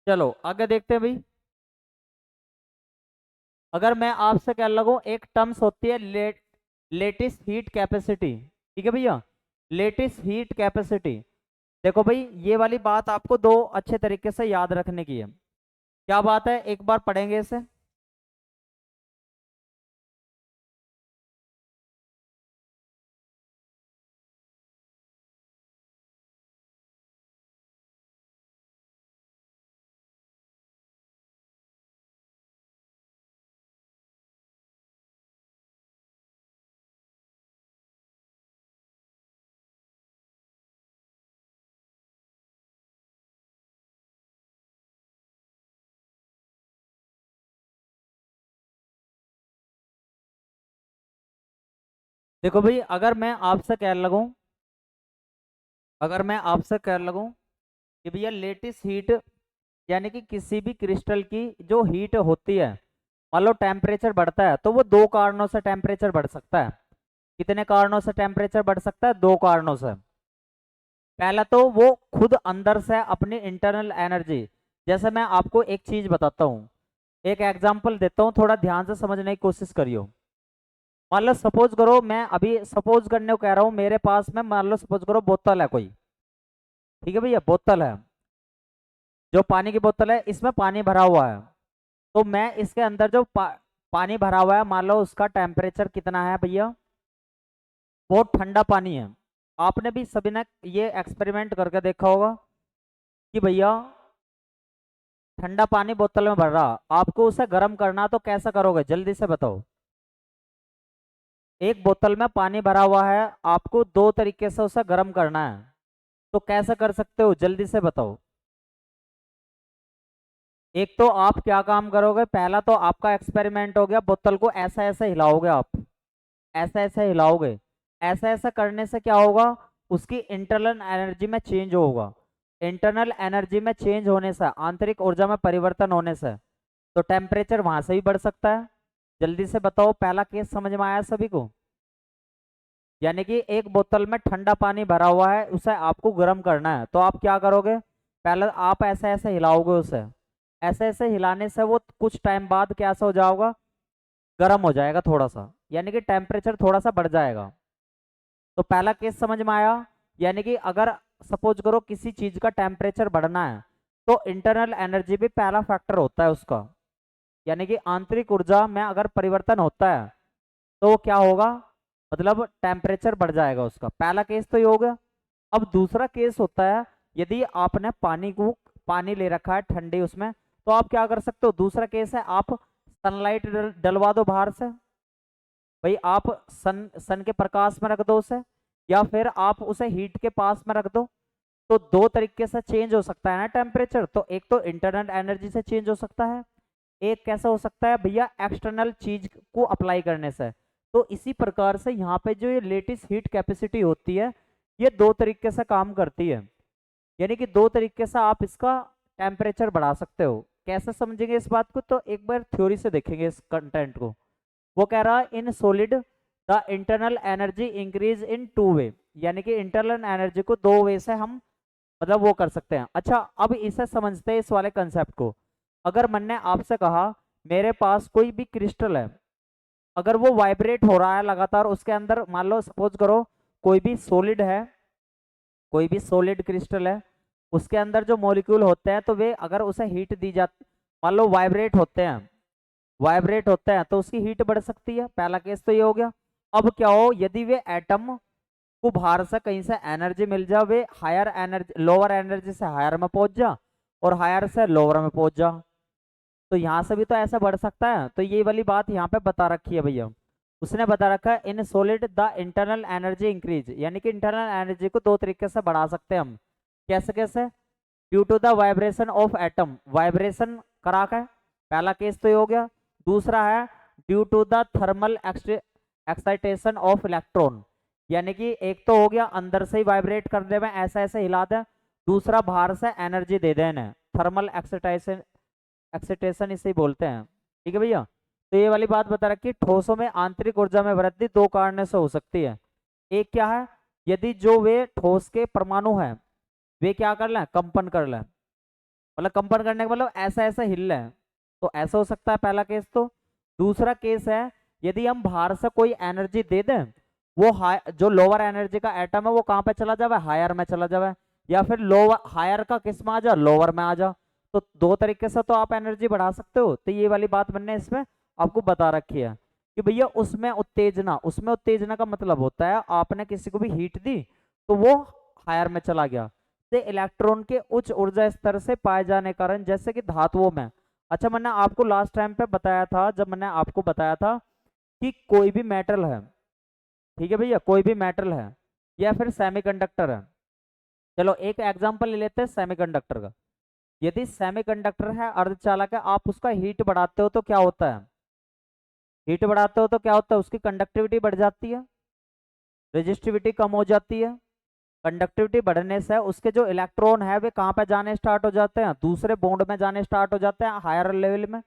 चलो आगे देखते हैं भाई। अगर मैं आपसे कह लगूं, एक टर्म्स होती है लेटिस हीट कैपेसिटी। ठीक है भैया, लेटिस हीट कैपेसिटी। देखो भाई, ये वाली बात आपको दो अच्छे तरीके से याद रखने की है। क्या बात है, एक बार पढ़ेंगे इसे। देखो भाई, अगर मैं आपसे कह लगूं कि भैया लेटिस हीट, यानी कि किसी भी क्रिस्टल की जो हीट होती है, मान लो टेम्परेचर बढ़ता है, तो वो दो कारणों से टेम्परेचर बढ़ सकता है। कितने कारणों से टेम्परेचर बढ़ सकता है, दो कारणों से। पहला तो वो खुद अंदर से अपनी इंटरनल एनर्जी, जैसे मैं आपको एक चीज बताता हूँ, एक एग्जांपल देता हूँ, थोड़ा ध्यान से समझने की कोशिश करियो। मान लो सपोज करो, मैं अभी सपोज करने को कह रहा हूँ, मेरे पास में मान लो सपोज करो बोतल है कोई। ठीक है भैया, बोतल है, जो पानी की बोतल है, इसमें पानी भरा हुआ है। तो मैं इसके अंदर जो पानी भरा हुआ है, मान लो उसका टेम्परेचर कितना है भैया, बहुत ठंडा पानी है। आपने भी सभी ने ये एक्सपेरिमेंट करके देखा होगा कि भैया ठंडा पानी बोतल में भर रहा, आपको उसे गर्म करना, तो कैसा करोगे, जल्दी से बताओ। एक बोतल में पानी भरा हुआ है, आपको दो तरीके से उसे गर्म करना है, तो कैसे कर सकते हो, जल्दी से बताओ। एक तो आप क्या काम करोगे, पहला तो आपका एक्सपेरिमेंट हो गया, बोतल को ऐसा ऐसा हिलाओगे आप, ऐसा ऐसा हिलाओगे। ऐसा ऐसा करने से क्या होगा, उसकी इंटरनल एनर्जी में चेंज होगा। इंटरनल एनर्जी में चेंज होने से, आंतरिक ऊर्जा में परिवर्तन होने से, तो टेम्परेचर वहां से भी बढ़ सकता है। जल्दी से बताओ, पहला केस समझ में आया सभी को? यानी कि एक बोतल में ठंडा पानी भरा हुआ है, उसे आपको गर्म करना है, तो आप क्या करोगे, पहले आप ऐसे ऐसे हिलाओगे उसे। ऐसे ऐसे हिलाने से वो कुछ टाइम बाद कैसा हो जाएगा, गर्म हो जाएगा थोड़ा सा, यानी कि टेम्परेचर थोड़ा सा बढ़ जाएगा। तो पहला केस समझ में आया। यानी कि अगर सपोज करो किसी चीज का टेम्परेचर बढ़ना है, तो इंटरनल एनर्जी भी पहला फैक्टर होता है उसका। यानी कि आंतरिक ऊर्जा में अगर परिवर्तन होता है, तो क्या होगा, मतलब टेम्परेचर बढ़ जाएगा उसका। पहला केस तो ये हो गया। अब दूसरा केस होता है, यदि आपने पानी ले रखा है ठंडी उसमें, तो आप क्या कर सकते हो, दूसरा केस है, आप सनलाइट डलवा दो बाहर से। भाई आप सन के प्रकाश में रख दो उसे, या फिर आप उसे हीट के पास में रख दो। तो दो तरीके से चेंज हो सकता है ना टेम्परेचर। तो एक तो इंटरनल एनर्जी से चेंज हो सकता है, एक कैसा हो सकता है भैया, एक्सटर्नल चीज को अप्लाई करने से। तो इसी प्रकार से यहाँ पे जो ये लेटेस्ट हीट कैपेसिटी होती है, ये दो तरीके से काम करती है। यानी कि दो तरीके से आप इसका टेम्परेचर बढ़ा सकते हो। कैसे समझेंगे इस बात को, तो एक बार थ्योरी से देखेंगे इस कंटेंट को। वो कह रहा है in solid the internal energy increase in two way. यानी कि इंटरनल एनर्जी को दो वे से हम मतलब वो कर सकते हैं। अच्छा, अब इसे समझते हैं इस वाले कंसेप्ट को। अगर मैंने आपसे कहा मेरे पास कोई भी क्रिस्टल है, अगर वो वाइब्रेट हो रहा है लगातार, उसके अंदर मान लो सपोज करो कोई भी सॉलिड है, कोई भी सॉलिड क्रिस्टल है, उसके अंदर जो मॉलिक्यूल होते हैं, तो वे अगर उसे हीट दी जाती, मान लो वाइब्रेट होते हैं, वाइब्रेट होते हैं तो उसकी हीट बढ़ सकती है। पहला केस तो ये हो गया। अब क्या हो, यदि वे एटम को बाहर से कहीं से एनर्जी मिल जाए, way higher energy lower energy से हायर में पहुंच जा, और हायर से लोअर में पहुंच जा, तो यहाँ से भी तो ऐसा बढ़ सकता है। तो ये वाली बात यहाँ पे बता रखी है भैया। उसने बता रखा है in solid the internal energy increase, यानी कि इंटरनल एनर्जी को दो तरीके से बढ़ा सकते हैं हम। कैसे कैसे, due to the vibration of atom, vibration करा के, पहला केस तो ये हो गया। दूसरा है due to the thermal excitation of electron, यानी कि एक तो हो गया अंदर से ही वाइब्रेट कर दे, ऐसा ऐसे हिला दे। दूसरा बाहर से एनर्जी दे देना, थर्मल एक्साइटेशन, एक्साइटेशन इसे ही बोलते हैं। ठीक है भैया। तो ये वाली बात बता रखी, ठोसों में आंतरिक ऊर्जा में वृद्धि दो कारणों से हो सकती है। एक क्या है, यदि जो वे ठोस के परमाणु हैं, वे क्या कर लें, कंपन कर लें, मतलब कंपन करने का मतलब ऐसा ऐसा हिल लें, तो ऐसा हो सकता है पहला केस तो। दूसरा केस है, यदि हम बाहर से कोई एनर्जी दे दें, वो हाई जो लोअर एनर्जी का एटम है वो कहाँ पे चला जावे, हायर में चला जावे, या फिर लोअर हायर का किस में आ जा, लोअर में आ जा। तो दो तरीके से तो आप एनर्जी बढ़ा सकते हो। तो ये वाली बात मैंने इसमें आपको बता रखी है कि भैया उसमें उत्तेजना का मतलब होता है आपने किसी को भी हीट दी, तो वो हायर में चला गया, से इलेक्ट्रॉन के उच्च ऊर्जा स्तर से पाए जाने के कारण, जैसे कि धातुओं में। अच्छा, मैंने आपको लास्ट टाइम पे बताया था, जब मैंने आपको बताया था कि कोई भी मेटल है, ठीक है भैया, कोई भी मेटल है या फिर सेमीकंडक्टर है। चलो एक एग्जांपल ले लेते हैं सेमीकंडक्टर का। यदि सेमीकंडक्टर है, अर्धचालक है, आप उसका हीट बढ़ाते हो तो क्या होता है, हीट बढ़ाते हो तो क्या होता है, उसकी कंडक्टिविटी बढ़ जाती है, रेजिस्टिविटी कम हो जाती है। कंडक्टिविटी बढ़ने से उसके जो इलेक्ट्रॉन है वे कहाँ पे जाने स्टार्ट हो जाते हैं, दूसरे बॉन्ड में जाने स्टार्ट हो जाते हैं, हायर लेवल में।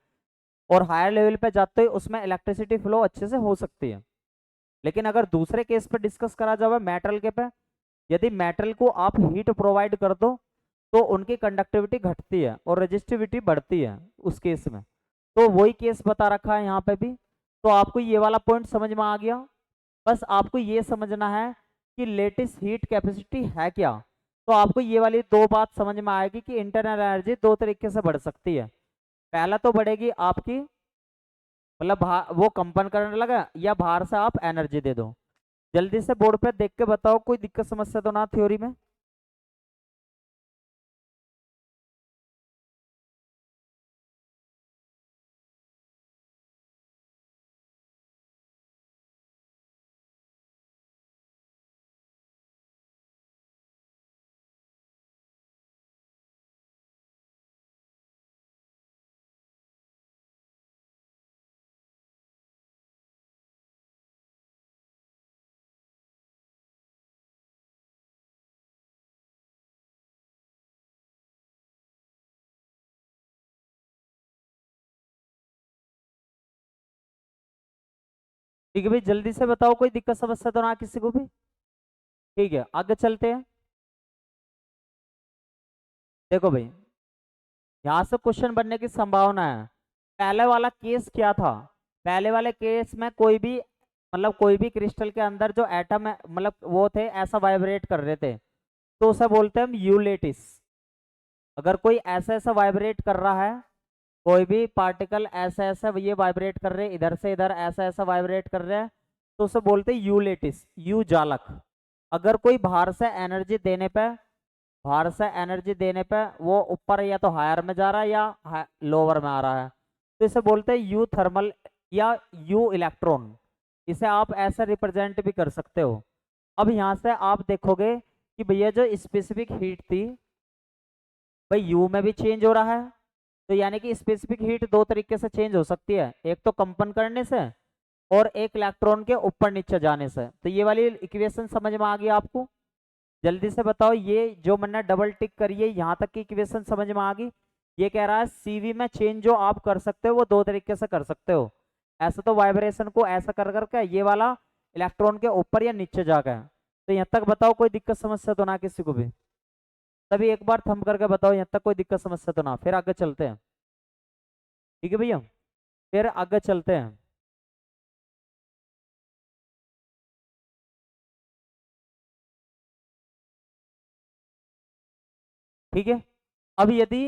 और हायर लेवल पे जाते ही उसमें इलेक्ट्रिसिटी फ्लो अच्छे से हो सकती है। लेकिन अगर दूसरे केस पे डिस्कस करा जाए मेटल के पे, यदि मेटल को आप हीट प्रोवाइड कर दो, तो उनकी कंडक्टिविटी घटती है और रेजिस्टिविटी बढ़ती है उस केस में। तो वही केस बता रखा है यहाँ पे भी। तो आपको ये वाला पॉइंट समझ में आ गया। बस आपको ये समझना है कि लेटेस्ट हीट कैपेसिटी है क्या। तो आपको ये वाली दो बात समझ में आएगी कि इंटरनल एनर्जी दो तरीके से बढ़ सकती है। पहला तो बढ़ेगी आपकी, मतलब वो कंपन करने लगा, या बाहर से आप एनर्जी दे दो। जल्दी से बोर्ड पे देख के बताओ, कोई दिक्कत समस्या तो ना थ्योरी में। ठीक है भाई, जल्दी से बताओ, कोई दिक्कत समस्या तो ना किसी को भी। ठीक है, आगे चलते हैं। देखो भाई, यहाँ से क्वेश्चन बनने की संभावना है। पहले वाला केस क्या था? पहले वाले केस में कोई भी, मतलब कोई भी क्रिस्टल के अंदर जो एटम है, मतलब वो थे ऐसा वाइब्रेट कर रहे थे, तो उसे बोलते हैं हम यूलेटिस। अगर कोई ऐसा ऐसा वाइब्रेट कर रहा है, कोई भी पार्टिकल ऐसा ऐसा ये वाइब्रेट कर रहे हैं, इधर से इधर ऐसा ऐसा वाइब्रेट कर रहे हैं, तो उसे बोलते हैं यूलेटिस, यू जालक। अगर कोई बाहर से एनर्जी देने पे, बाहर से एनर्जी देने पे वो ऊपर या तो हायर में जा रहा है या लोअर में आ रहा है, तो इसे बोलते हैं यू थर्मल या यू इलेक्ट्रॉन। इसे आप ऐसे रिप्रेजेंट भी कर सकते हो। अब यहाँ से आप देखोगे कि भैया जो स्पेसिफिक हीट थी, भाई यू में भी चेंज हो रहा है, तो यानी कि स्पेसिफिक हीट दो तरीके से चेंज हो सकती है, एक तो कंपन करने से और एक इलेक्ट्रॉन के ऊपर नीचे जाने से। तो ये वाली इक्वेशन समझ में आ गई आपको? जल्दी से बताओ, ये जो मैंने डबल टिक करी है यहाँ तक की इक्वेशन समझ में आ गई? ये कह रहा है सीवी में चेंज जो आप कर सकते हो वो दो तरीके से कर सकते हो। ऐसा तो वाइब्रेशन को ऐसा कर करके ये वाला इलेक्ट्रॉन के ऊपर या नीचे जाकर। तो यहाँ तक बताओ, कोई दिक्कत समस्या तो ना किसी को भी? तभी एक बार थंब करके बताओ यहाँ तक कोई दिक्कत समस्या तो ना, फिर आगे चलते हैं। ठीक है भैया, फिर आगे चलते हैं। ठीक है, अब यदि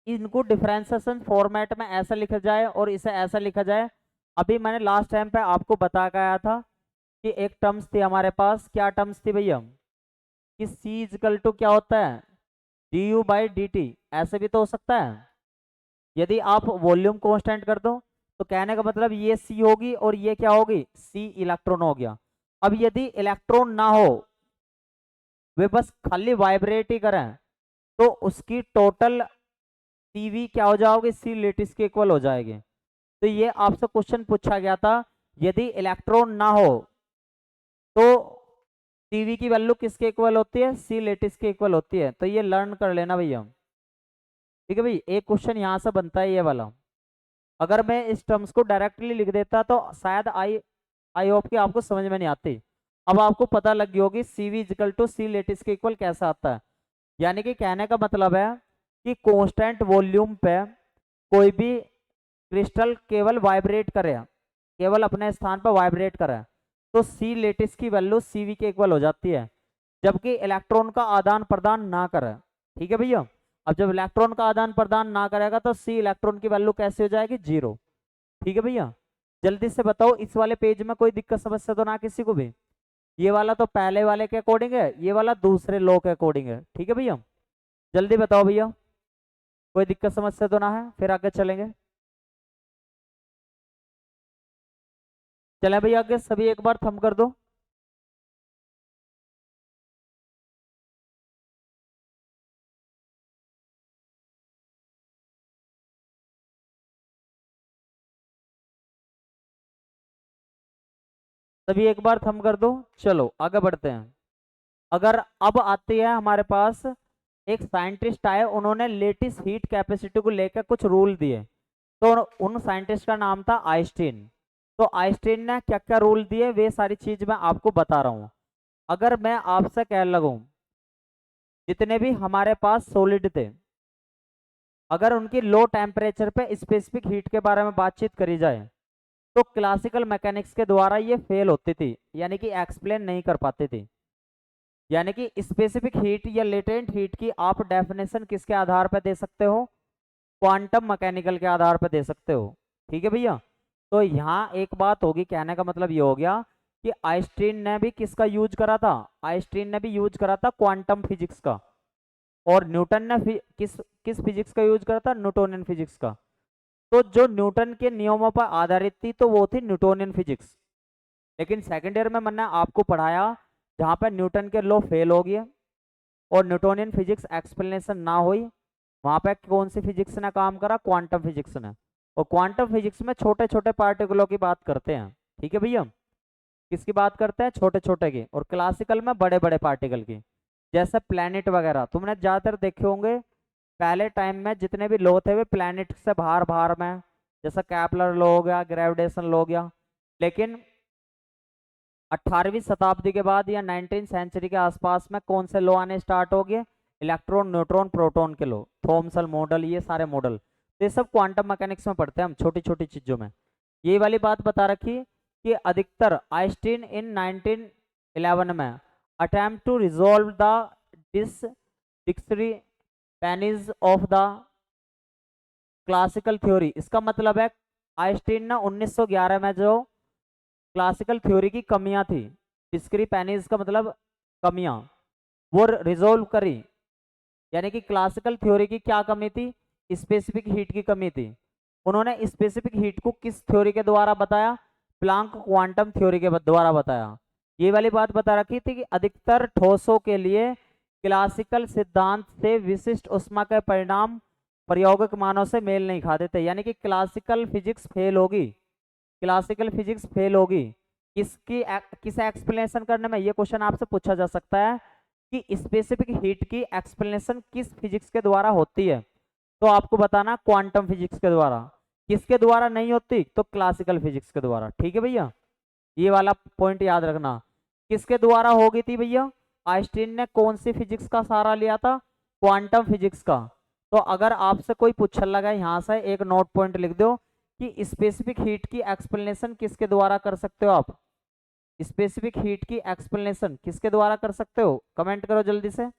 इनको डिफरेंशिएशन फॉर्मेट में ऐसा लिखा जाए और इसे ऐसा लिखा जाए, अभी मैंने लास्ट टाइम पे आपको बता के आया था कि एक टर्म्स थी हमारे पास, क्या टर्म्स थी भैया, कि C इजकल टू क्या होता है, du/dt। ऐसे भी तो हो सकता है, यदि आप वॉल्यूम कांस्टेंट कर दो, तो कहने का मतलब ये C होगी और ये क्या होगी, C इलेक्ट्रॉन हो गया। अब यदि इलेक्ट्रॉन ना हो, वे बस खाली वाइब्रेट ही करें, तो उसकी टोटल CV क्या हो जाओगे, C लेटिस के इक्वल हो जाएगी। तो ये आपसे क्वेश्चन पूछा गया था, यदि इलेक्ट्रॉन ना हो तो CV की वैल्यू किसके इक्वल होती है, C लेटिस के इक्वल होती है। तो ये लर्न कर लेना भैया। ठीक है भाई, एक क्वेश्चन यहाँ से बनता है ये वाला। अगर मैं इस टर्म्स को डायरेक्टली लिख देता तो शायद आई होप कि आपको समझ में नहीं आती। अब आपको पता लग गई होगी CV equal to C lattice के इक्वल कैसा आता है। यानी कि कहने का मतलब है कि कांस्टेंट वॉल्यूम पे कोई भी क्रिस्टल केवल वाइब्रेट करे, केवल अपने स्थान पर वाइब्रेट करे, तो C लेटिस की वैल्यू CV के इक्वल हो जाती है, जबकि इलेक्ट्रॉन का आदान प्रदान ना करे। ठीक है भैया, अब जब इलेक्ट्रॉन का आदान प्रदान ना करेगा तो C इलेक्ट्रॉन की वैल्यू कैसे हो जाएगी, 0। ठीक है भैया, जल्दी से बताओ, इस वाले पेज में कोई दिक्कत समस्या तो ना किसी को भी? ये वाला तो पहले वाले के अकॉर्डिंग है, ये वाला दूसरे लॉ के अकॉर्डिंग है। ठीक है भैया, जल्दी बताओ भैया, कोई दिक्कत समस्या तो ना है, फिर आगे चलेंगे। चले भैया आगे, सभी एक बार थंब कर दो। सभी एक बार थंब कर दो। चलो आगे बढ़ते हैं। अगर अब आती है हमारे पास, एक साइंटिस्ट आए, उन्होंने लेटिस हीट कैपेसिटी को लेकर कुछ रूल दिए। तो उन साइंटिस्ट का नाम था आइंस्टीन। तो आइंस्टीन ने क्या क्या रूल दिए, वे सारी चीज मैं आपको बता रहा हूँ। अगर मैं आपसे कह लगूं, जितने भी हमारे पास सॉलिड थे, अगर उनकी लो टेम्परेचर पे स्पेसिफिक हीट के बारे में बातचीत करी जाए, तो क्लासिकल मैकेनिक्स के द्वारा ये फेल होती थी, यानी कि एक्सप्लेन नहीं कर पाती थी। यानी कि स्पेसिफिक हीट या लेटेंट हीट की आप डेफिनेशन किसके आधार पर दे सकते हो, क्वांटम मैकेनिकल के आधार पर दे सकते हो। ठीक है भैया, तो यहाँ एक बात होगी, कहने का मतलब ये हो गया कि आइंस्टीन ने भी किसका यूज करा था, आइंस्टीन ने भी यूज करा था क्वांटम फिजिक्स का, और न्यूटन ने किस किस फिजिक्स का यूज करा था, न्यूटोनियन फिजिक्स का। तो जो न्यूटन के नियमों पर आधारित थी, तो वो थी न्यूटोनियन फिजिक्स। लेकिन सेकेंड ईयर में मैंने आपको पढ़ाया जहाँ पर न्यूटन के लॉ फेल हो गए और न्यूटोनियन फिजिक्स एक्सप्लेनेशन ना हुई, वहां पे कौन सी फिजिक्स ने काम करा, क्वांटम फिजिक्स ने। और क्वांटम फिजिक्स में छोटे छोटे पार्टिकलों की बात करते हैं। ठीक है भैया, किसकी बात करते हैं, छोटे छोटे की। और क्लासिकल में बड़े बड़े पार्टिकल की, जैसे प्लैनेट वगैरह तुमने ज्यादातर देखे होंगे। पहले टाइम में जितने भी लॉ थे वे प्लैनेट से बाहर बाहर में, जैसा कैपलर लॉ हो गया, ग्रेविटेशन लॉ हो गया। लेकिन 18वीं शताब्दी के बाद या 19 सेंचुरी के आसपास में कौन से लॉ आने स्टार्ट हो गए? इलेक्ट्रॉन, न्यूट्रॉन, प्रोटॉन के लॉ, थॉमसन मॉडल, ये सारे मॉडल, तो ये सब क्वांटम मैकेनिक्स में पढ़ते हैं हम, छोटी छोटी चीजों में। ये वाली बात बता रखी कि अधिकतर आइंस्टीन इन 1911 में attempt to resolve the discrepancies of the classical theory. इसका मतलब है आइंस्टीन ने 1911 में जो क्लासिकल थ्योरी की कमियां थी, डिस्क्रिपेंसीज का मतलब कमियां, वो रिजोल्व करी। यानी कि क्लासिकल थ्योरी की क्या कमी थी? स्पेसिफिक हीट की कमी थी। उन्होंने स्पेसिफिक हीट को किस थ्योरी के द्वारा बताया? प्लांक क्वांटम थ्योरी के द्वारा बताया। ये वाली बात बता रखी थी कि अधिकतर ठोसों के लिए क्लासिकल सिद्धांत से विशिष्ट ऊष्मा के परिणाम प्रायोगिक मानों से मेल नहीं खाते थे। यानी कि क्लासिकल फिजिक्स फेल होगी, क्लासिकल फिजिक्स फेल होगी किस एक्सप्लेनेशन करने में? ये क्वेश्चन आपसे पूछा जा सकता है कि स्पेसिफिक हीट की एक्सप्लेनेशन किस फिजिक्स के द्वारा होती है, तो आपको बताना क्वांटम फिजिक्स के द्वारा। किसके द्वारा नहीं होती? तो क्लासिकल फिजिक्स के द्वारा। ठीक है भैया, ये वाला पॉइंट याद रखना। किसके द्वारा होगी थी भैया? आइंस्टीन ने कौन सी फिजिक्स का सहारा लिया था? क्वांटम फिजिक्स का। तो अगर आपसे कोई पूछने लगा यहां से एक नोट पॉइंट लिख दो कि स्पेसिफिक हीट की एक्सप्लेनेशन किसके द्वारा कर सकते हो आप? स्पेसिफिक हीट की एक्सप्लेनेशन किसके द्वारा कर सकते हो? कमेंट करो जल्दी से।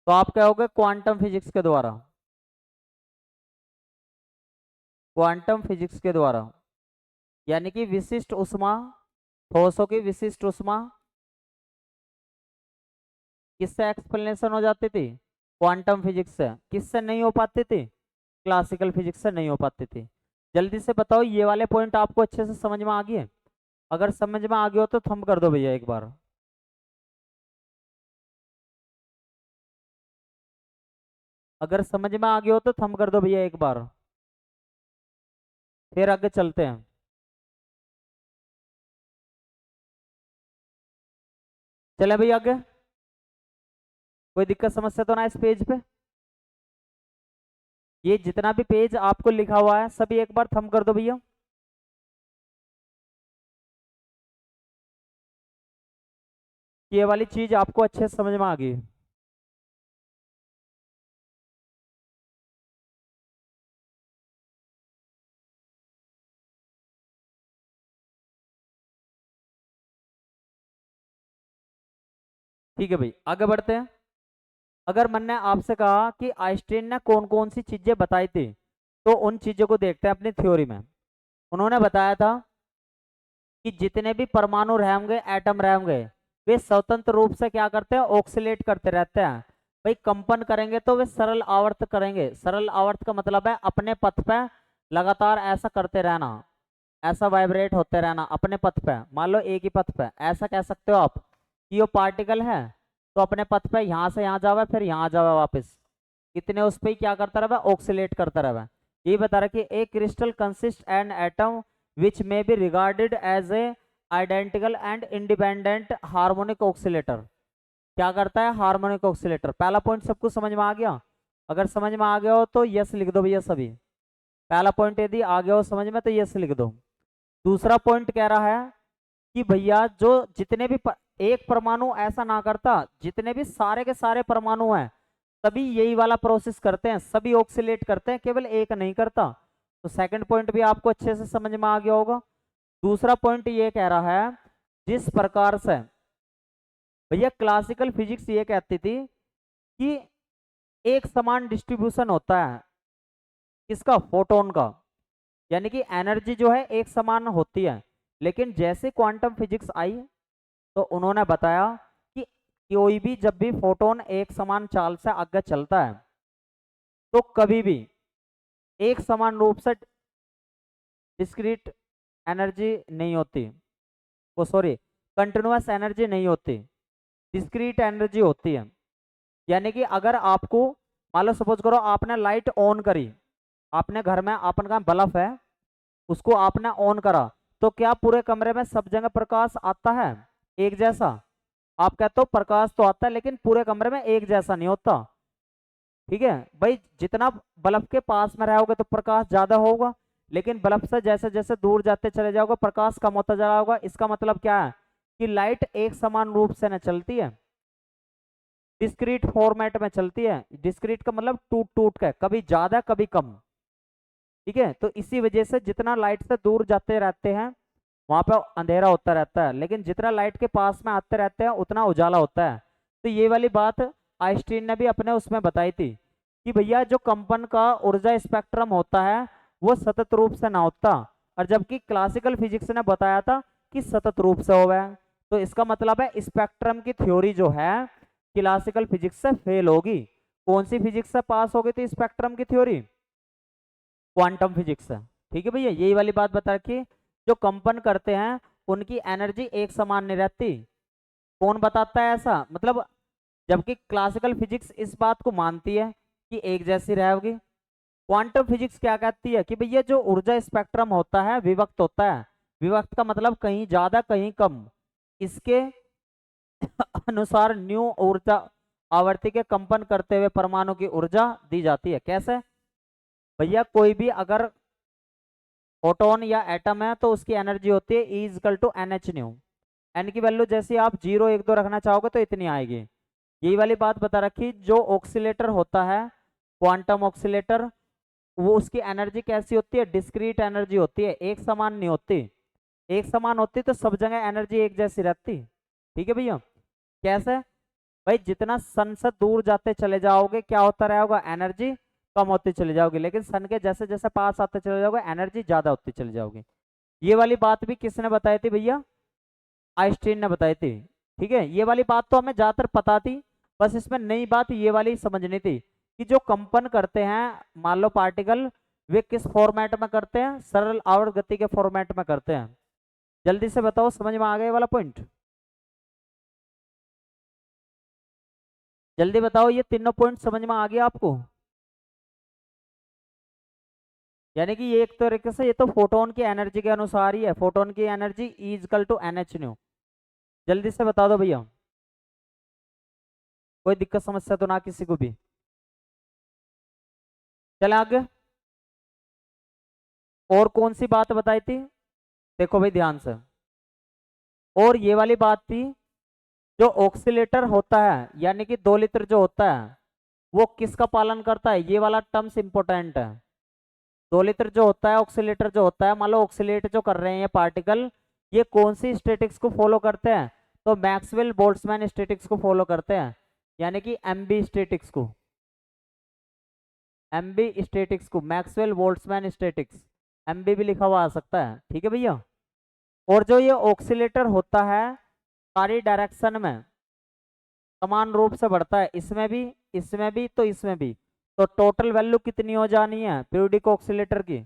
तो आप कहोगे क्वांटम फिजिक्स के द्वारा, क्वांटम फिजिक्स के द्वारा। यानी कि विशिष्ट ऊष्मा, ठोसों की विशिष्ट ऊष्मा किससे एक्सप्लेनेशन हो जाती थी? क्वांटम फिजिक्स से। किससे नहीं हो पाती थी? क्लासिकल फिजिक्स से नहीं हो पाती थी। जल्दी से बताओ, ये वाले पॉइंट आपको अच्छे से समझ में आ गए? अगर समझ में आ गया हो तो थंब कर दो भैया एक बार। अगर समझ में आ गया हो तो थंब कर दो भैया एक बार, फिर आगे चलते हैं। चले भैया आगे। कोई दिक्कत समस्या तो ना इस पेज पे? ये जितना भी पेज आपको लिखा हुआ है सभी एक बार थंब कर दो भैया। ये वाली चीज आपको अच्छे से समझ में आ गई? ठीक है भाई, आगे बढ़ते हैं। अगर मैंने आपसे कहा कि आइंस्टीन ने कौन कौन सी चीजें बताई थी, तो उन चीजों को देखते हैं अपनी थ्योरी में। उन्होंने बताया था कि जितने भी परमाणु रहेंगे, एटम रहेंगे, वे स्वतंत्र रूप से क्या करते हैं? ऑक्सीलेट करते रहते हैं। भाई कंपन करेंगे तो वे सरल आवर्त करेंगे। सरल आवर्त का मतलब है अपने पथ पे लगातार ऐसा करते रहना, ऐसा वाइब्रेट होते रहना अपने पथ पे। मान लो एक ही पथ पे, ऐसा कह सकते हो आप कि वो पार्टिकल है तो अपने पथ पे यहाँ से यहाँ जावे, फिर यहाँ जावे वापस, इतने उस पर क्या करता रहे? ऑक्सीलेट करता रहे। ये बता रहा कि a crystal consist N atom which may be regarded as a identical and independent harmonic oscillator. क्या करता है? Harmonic oscillator. पहला पॉइंट सबको समझ में आ गया? अगर समझ में आ गया हो तो यस लिख दो भैया सभी। पहला पॉइंट यदि आ गया हो समझ में तो यस लिख दो। दूसरा पॉइंट कह रहा है कि भैया जो जितने भी एक परमाणु ऐसा ना करता, जितने भी सारे के सारे परमाणु हैं सभी यही वाला प्रोसेस करते हैं, सभी ऑक्सीलेट करते हैं, केवल एक नहीं करता। तो सेकंड पॉइंट भी आपको अच्छे से समझ में आ गया होगा। दूसरा पॉइंट ये कह रहा है जिस प्रकार से भैया क्लासिकल फिजिक्स ये कहती थी कि एक समान डिस्ट्रीब्यूशन होता है किसका? फोटोन का। यानी कि एनर्जी जो है एक समान होती है। लेकिन जैसे क्वांटम फिजिक्स आई तो उन्होंने बताया कि कोई भी जब भी फोटोन एक समान चाल से आगे चलता है तो कभी भी एक समान रूप से डिस्क्रीट एनर्जी नहीं होती, वो सॉरी कंटिन्यूअस एनर्जी नहीं होती, डिस्क्रीट एनर्जी होती है। यानी कि अगर आपको मान लो सपोज करो आपने लाइट ऑन करी, आपने घर में अपन का बल्ब है उसको आपने ऑन करा, तो क्या पूरे कमरे में सब जगह प्रकाश आता है एक जैसा? आप कहते हो प्रकाश तो आता है लेकिन पूरे कमरे में एक जैसा नहीं होता। ठीक है भाई, जितना बल्ब के पास में रहोगे तो प्रकाश ज्यादा होगा, लेकिन बल्ब से जैसे जैसे दूर जाते चले जाओगे प्रकाश कम होता जा रहा होगा। इसका मतलब क्या है कि लाइट एक समान रूप से न चलती है, डिस्क्रीट फॉर्मेट में चलती है। डिस्क्रीट का मतलब टूट टूट के, कभी ज्यादा कभी कम। ठीक है, तो इसी वजह से जितना लाइट से दूर जाते रहते हैं वहां पर अंधेरा होता रहता है, लेकिन जितना लाइट के पास में आते रहते हैं उतना उजाला होता है। तो ये वाली बात आइंस्टीन ने भी अपने उसमें बताई थी कि भैया जो कंपन का ऊर्जा स्पेक्ट्रम होता है वो सतत रूप से ना होता, और जबकि क्लासिकल फिजिक्स ने बताया था कि सतत रूप से होगा। तो इसका मतलब है स्पेक्ट्रम की थ्योरी जो है क्लासिकल फिजिक्स से फेल होगी। कौन सी फिजिक्स से पास हो गई थी स्पेक्ट्रम की थ्योरी? क्वांटम फिजिक्स से। ठीक है भैया, यही वाली बात बता रखी। जो कंपन करते हैं उनकी एनर्जी एक समान नहीं रहती। कौन बताता है ऐसा? मतलब जबकि क्लासिकल फिजिक्स इस बात को मानती है कि एक जैसी रहेगी। क्वांटम फिजिक्स क्या कहती है कि भैया जो ऊर्जा स्पेक्ट्रम होता है विभक्त होता है। विभक्त का मतलब कहीं ज्यादा कहीं कम। इसके अनुसार न्यू ऊर्जा आवर्ती के कंपन करते हुए परमाणु की ऊर्जा दी जाती है। कैसे भैया? कोई भी अगर फोटोन या एटम है तो उसकी एनर्जी होती है E equal to NH nu. N की वैल्यू जैसे आप 0 1 2 रखना चाहोगे तो इतनी आएगी। यही वाली बात बता रखी। जो ऑक्सीलेटर होता है क्वांटम ऑक्सीलेटर, वो उसकी एनर्जी कैसी होती है? डिस्क्रीट एनर्जी होती है, एक समान नहीं होती। एक समान होती तो सब जगह एनर्जी एक जैसी रहती। ठीक है भैया। कैसे भाई? जितना सन से दूर जाते चले जाओगे क्या होता रहेगा? एनर्जी कम होती चली जाओगी, लेकिन सन के जैसे जैसे पास आते चले जाओगे एनर्जी ज्यादा होती चली जाओगी। ये वाली बात भी किसने बताई थी भैया? आइंस्टीन ने बताई थी। ठीक है, ये वाली बात तो हमें ज्यादातर पता थी, बस इसमें नई बात ये वाली समझनी थी कि जो कंपन करते हैं मान लो पार्टिकल, वे किस फॉर्मेट में करते हैं? सरल आवर्त गति के फॉर्मेट में करते हैं। जल्दी से बताओ, समझ में आ गया ये वाला पॉइंट? जल्दी बताओ, ये तीनों पॉइंट समझ में आ गया आपको? यानी कि ये एक तरीके से ये तो फोटोन की एनर्जी के अनुसार ही है। फोटोन की energy E equal to NH nu. जल्दी से बता दो भैया, कोई दिक्कत समस्या तो ना किसी को भी? चले आगे। और कौन सी बात बताई थी? देखो भाई ध्यान से। और ये वाली बात थी, जो ऑक्सीलेटर होता है यानी कि 2 लीटर जो होता है वो किसका पालन करता है? ये वाला टर्म्स इंपॉर्टेंट है। 2 लीटर जो होता है ऑक्सीलेटर जो होता है, मान लो ऑक्सीलेट जो कर रहे हैं ये पार्टिकल, ये कौन सी स्टैटिक्स को फॉलो करते हैं? तो मैक्सवेल बोल्ट्जमैन स्टैटिक्स को फॉलो करते हैं, यानी कि एमबी स्टैटिक्स को। एमबी स्टैटिक्स को, मैक्सवेल बोल्ट्जमैन स्टैटिक्स, एमबी भी लिखा हुआ आ सकता है। ठीक है भैया। और जो ये ऑक्सीलेटर होता है सारी डायरेक्शन में समान रूप से बढ़ता है, इसमें भी इसमें भी तो इसमें भी। तो टोटल वैल्यू कितनी हो जानी है पीरियोडिक ऑक्सीलेटर की?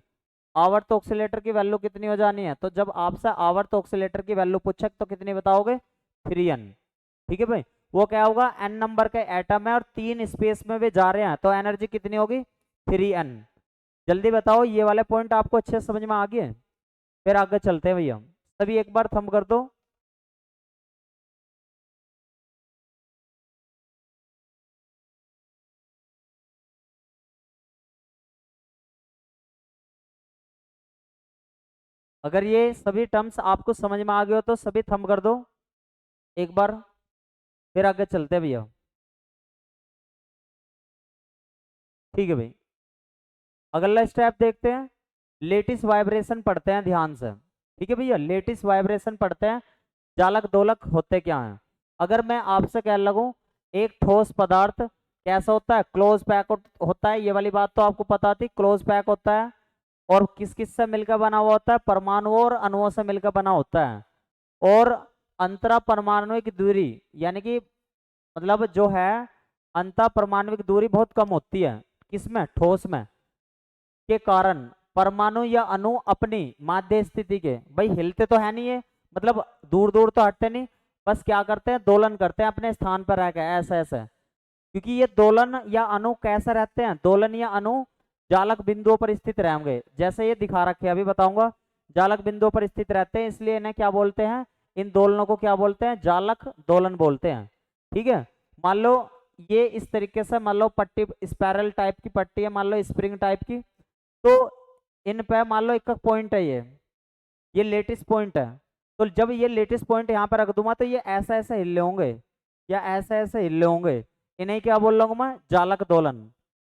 आवर्त ऑक्सीलेटर की वैल्यू कितनी हो जानी है? तो जब आपसे आवर्त ऑक्सीलेटर की वैल्यू पूछे तो कितनी बताओगे? 3n। ठीक है भाई। वो क्या होगा? n नंबर के एटम है और 3 स्पेस में वे जा रहे हैं, तो एनर्जी कितनी होगी? 3n। जल्दी बताओ, ये वाले पॉइंट आपको अच्छे से समझ में आ गए? फिर आगे चलते हैं भैया। सभी एक बार थंब कर दो। अगर ये सभी टर्म्स आपको समझ में आ गए हो तो सभी थंब कर दो एक बार। फिर आगे चलते हैं भैया। ठीक है भाई, अगला स्टेप देखते हैं। लेटिस वाइब्रेशन पढ़ते हैं ध्यान से। ठीक है भैया, लेटिस वाइब्रेशन पढ़ते हैं। जालक दोलक होते क्या हैं? अगर मैं आपसे कह लगूं एक ठोस पदार्थ कैसा होता है? क्लोज पैक होता है। ये वाली बात तो आपको पता थी, क्लोज पैक होता है। और किस किस से मिलकर बना हुआ होता है? परमाणुओं और अणुओं से मिलकर बना होता है। और अंतरा परमाणुविक दूरी, यानी कि मतलब जो है अंतः परमाणुविक दूरी बहुत कम होती है। किसमें? ठोस में। के कारण परमाणु या अणु अपनी माध्य स्थिति के, भाई हिलते तो है नहीं है, मतलब दूर दूर तो हटते नहीं, बस क्या करते हैं? दोलन करते हैं अपने स्थान पर रहकर, ऐसा ऐसा। क्योंकि ये दोलन या अणु कैसे रहते हैं? दोलन या अणु जालक बिंदुओं पर स्थित रहेंगे, जैसे ये दिखा रखे अभी बताऊंगा। जालक बिंदुओं पर स्थित रहते हैं, इसलिए इन्हें क्या बोलते हैं? इन दोलनों को क्या बोलते हैं? जालक दोलन बोलते हैं। ठीक है। मान लो ये इस तरीके से, मान लो पट्टी स्पाइरल टाइप की पट्टी है, मान लो स्प्रिंग टाइप की। तो इन पे मान लो एक पॉइंट है, ये लेटेस्ट पॉइंट है। तो जब ये लेटेस्ट पॉइंट यहाँ पे रख दूंगा तो ये ऐसा ऐसा हिले होंगे या ऐसा ऐसा हिले होंगे, इन्हें क्या बोल रहा हूँ मैं, जालक दोलन।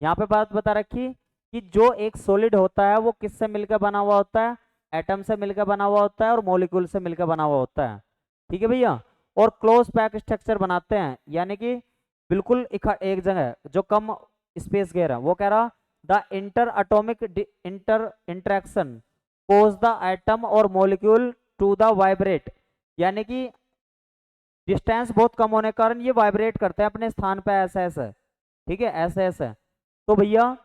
यहाँ पे बात बता रखी कि जो एक सॉलिड होता है वो किससे मिलकर बना हुआ होता है, एटम से मिलकर बना हुआ होता है और मॉलिक्यूल से मिलकर बना हुआ होता है। ठीक है भैया। और क्लोज पैक स्ट्रक्चर बनाते हैं, यानी कि बिल्कुल एक जगह जो कम स्पेस घेर है। वो कह रहा the interatomic interaction cause the atom और मॉलिक्यूल टू द वाइब्रेट, यानी कि डिस्टेंस बहुत कम होने के कारण ये वाइब्रेट करते हैं अपने स्थान पे ऐसे ऐसे। ठीक है, ऐसे ऐसे। तो भैया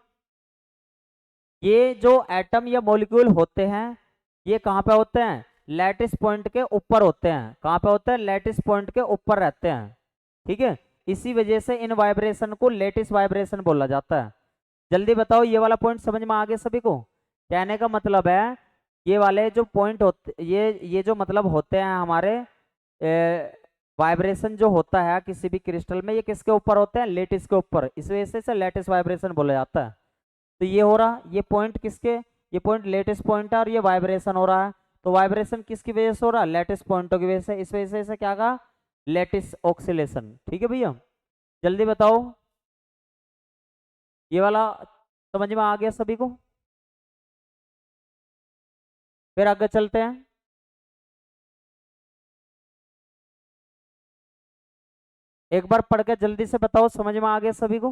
ये जो एटम या मॉलिक्यूल होते हैं ये कहाँ पे होते हैं, लैटिस पॉइंट के ऊपर होते हैं। कहाँ पे होते हैं, लैटिस पॉइंट के ऊपर रहते हैं। ठीक है, इसी वजह से इन वाइब्रेशन को लेटिस वाइब्रेशन बोला जाता है। जल्दी बताओ, ये वाला पॉइंट समझ में आ गया सभी को? कहने का मतलब है ये वाले जो पॉइंट होते, ये जो मतलब होते हैं हमारे, वाइब्रेशन जो होता है किसी भी क्रिस्टल में, ये किसके ऊपर होते हैं, लेटिस के ऊपर। इस वजह से लेटिस वाइब्रेशन बोला जाता है। तो ये हो रहा, ये पॉइंट किसके, ये पॉइंट लेटिस पॉइंट है और ये वाइब्रेशन हो रहा है। तो वाइब्रेशन किसकी वजह से हो रहा है, लेटिस पॉइंटों की वजह से। इस वजह से इसे क्या कहा, लेटिस ऑक्सीलेशन। ठीक है भैया, जल्दी बताओ, ये वाला समझ में आ गया सभी को? फिर आगे चलते हैं। एक बार पढ़ के जल्दी से बताओ, समझ में आ गया सभी को?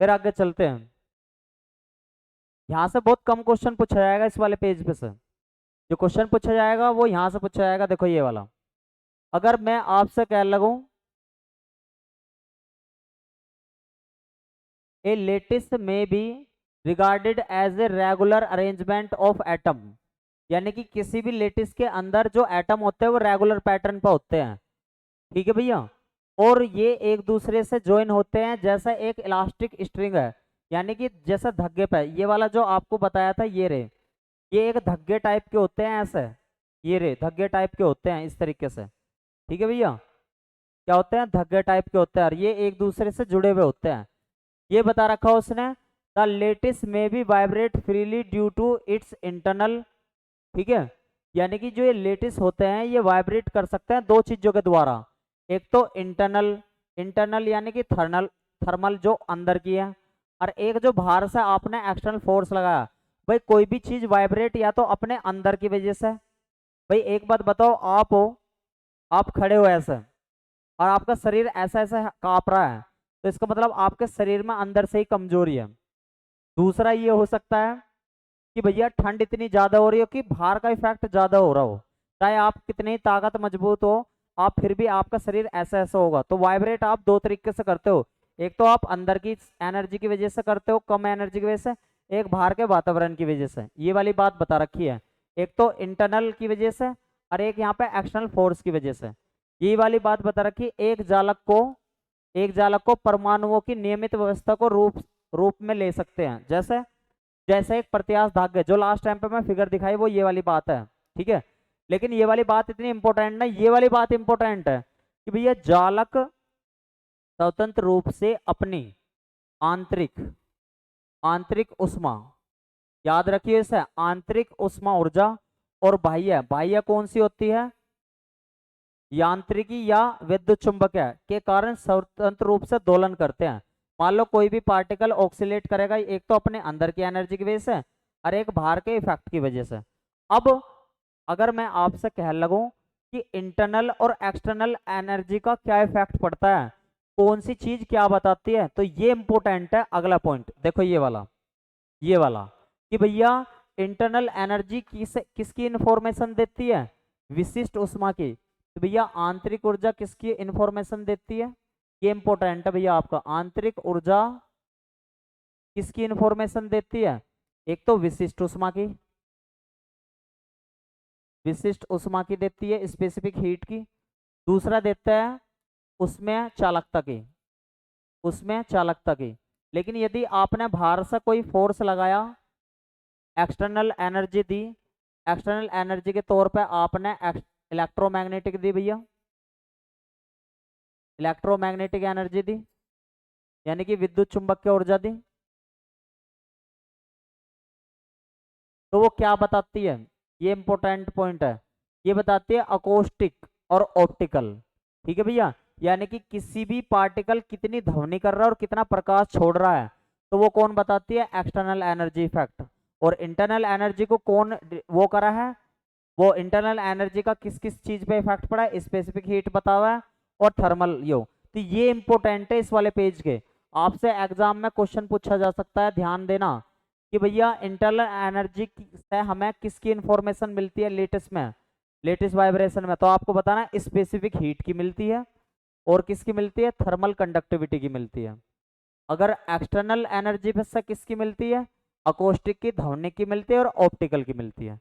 फिर आगे चलते हैं। यहाँ से बहुत कम क्वेश्चन पूछा जाएगा इस वाले पेज पे से। जो क्वेश्चन पूछा जाएगा वो यहाँ से पूछा जाएगा। देखो ये वाला, अगर मैं आपसे कह लगूं ए लेटिस में be regarded as a regular arrangement of atom, यानी कि किसी भी लेटिस के अंदर जो एटम होते हैं वो रेगुलर पैटर्न पर होते हैं। ठीक है भैया, और ये एक दूसरे से ज्वाइन होते हैं जैसा एक इलास्टिक स्ट्रिंग है, यानी कि जैसा धागे पे। ये वाला जो आपको बताया था ये रे, ये एक धागे टाइप के होते हैं ऐसे, ये रे धागे टाइप के होते हैं इस तरीके से। ठीक है भैया, क्या होते हैं, धागे टाइप के होते हैं और ये एक दूसरे से जुड़े हुए होते हैं। ये बता रखा उसने, द लेटिस में भी vibrate freely due to its internal. ठीक है, यानी कि जो ये लेटिस होते हैं ये वाइब्रेट कर सकते हैं दो चीजों के द्वारा। एक तो इंटरनल, इंटरनल यानी कि थर्मल, थर्मल जो अंदर की है, और एक जो बाहर से आपने एक्सटर्नल फोर्स लगाया। भाई कोई भी चीज वाइब्रेट या तो अपने अंदर की वजह से। भाई एक बात बताओ, आप हो, आप खड़े हो ऐसे और आपका शरीर ऐसा ऐसा कांप रहा है, तो इसका मतलब आपके शरीर में अंदर से ही कमजोरी है। दूसरा ये हो सकता है कि भैया ठंड इतनी ज्यादा हो रही हो कि बाहर का इफेक्ट ज्यादा हो रहा हो, चाहे आप कितनी ताकत मजबूत हो, आप फिर भी आपका शरीर ऐसा ऐसा होगा। तो वाइब्रेट आप दो तरीके से करते हो, एक तो आप अंदर की एनर्जी की वजह से करते हो, कम एनर्जी की वजह से, एक बाहर के वातावरण की वजह से। ये वाली बात बता रखी है, एक तो इंटरनल की वजह से और एक यहाँ पे एक्सटर्नल फोर्स की वजह से। ये वाली बात बता रखी, एक जालक को परमाणुओं की नियमित व्यवस्था को रूप में ले सकते हैं। जैसे जैसे एक प्रत्याश धागे, जो लास्ट टाइम पे मैं फिगर दिखाई वो ये वाली बात है। ठीक है, लेकिन ये वाली बात इतनी इंपॉर्टेंट नहीं, ये वाली बात इंपॉर्टेंट है कि भैया जालक स्वतंत्र रूप से अपनी आंतरिक आंतरिक उष्मा, याद रखिए इसे, आंतरिक उष्मा ऊर्जा और बाह्य, बाह्य कौन सी होती है, यांत्रिकी या विद्युत चुंबकीय के कारण स्वतंत्र रूप से दोलन करते हैं। मान लो कोई भी पार्टिकल ऑक्सीलेट करेगा, एक तो अपने अंदर की एनर्जी की वजह से और एक बाहर के इफेक्ट की वजह से। अब अगर मैं आपसे कह लगूं कि इंटरनल और एक्सटर्नल एनर्जी का क्या इफेक्ट पड़ता है, कौन सी चीज क्या बताती है, तो ये इंपॉर्टेंट है अगला पॉइंट। देखो ये वाला कि भैया इंटरनल एनर्जी किसकी इंफॉर्मेशन देती है, विशिष्ट उष्मा की। तो भैया आंतरिक ऊर्जा किसकी इंफॉर्मेशन देती है, ये इंपॉर्टेंट है भैया आपका। आंतरिक ऊर्जा किसकी इंफॉर्मेशन देती है, एक तो विशिष्ट उष्मा की, विशिष्ट उष्मा की देती है, स्पेसिफिक हीट की। दूसरा देता है उसमें चालकता की, उसमें चालकता की। लेकिन यदि आपने बाहर से कोई फोर्स लगाया, एक्सटर्नल एनर्जी दी, एक्सटर्नल एनर्जी के तौर पे आपने इलेक्ट्रोमैग्नेटिक दी भैया, इलेक्ट्रोमैग्नेटिक एनर्जी दी, यानी कि विद्युत चुंबकीय ऊर्जा दी। तो वो क्या बताती है, ये इंपॉर्टेंट पॉइंट है, ये बताती है अकोस्टिक और ऑप्टिकल। ठीक है भैया, यानी कि किसी भी पार्टिकल कितनी ध्वनि कर रहा है और कितना प्रकाश छोड़ रहा है, तो वो कौन बताती है, एक्सटर्नल एनर्जी इफेक्ट। और इंटरनल एनर्जी को कौन वो करा है, वो इंटरनल एनर्जी का किस किस चीज पे इफेक्ट पड़ा है, स्पेसिफिक हीट बता हुआ है और थर्मल यो। तो ये इंपॉर्टेंट है इस वाले पेज के, आपसे एग्जाम में क्वेश्चन पूछा जा सकता है, ध्यान देना कि भैया इंटरनल एनर्जी से हमें किसकी इंफॉर्मेशन मिलती है लेटेस्ट में, लेटेस्ट वाइब्रेशन में, तो आपको बताना स्पेसिफिक हीट की मिलती है और किसकी मिलती है, थर्मल कंडक्टिविटी की मिलती है। अगर एक्सटर्नल एनर्जी से किसकी मिलती है, अकोस्टिक की, ध्वनिक की मिलती है और ऑप्टिकल की मिलती है।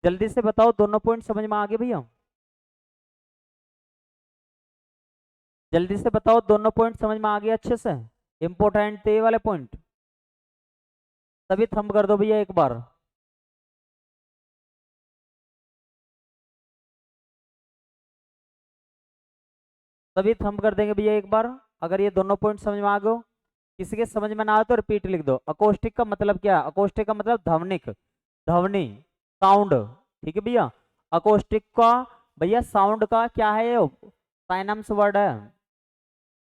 जल्दी से बताओ, दोनों पॉइंट समझ में आ गए भैया, जल्दी से बताओ, दोनों पॉइंट समझ में आ गए अच्छे से, इंपॉर्टेंट थे ये वाले पॉइंट, तभी थंब कर दो भैया एक बार। तभी थंब कर देंगे भैया एक बार अगर ये दोनों पॉइंट समझ में आ गए हो। किसी के समझ में ना आए तो रिपीट लिख दो। अकोस्टिक का मतलब क्या है, अकोस्टिक का मतलब ध्वनिक, ध्वनि, साउंड। ठीक है भैया, अकोस्टिक का भैया साउंड का क्या है, ये साइनम्स वर्ड है,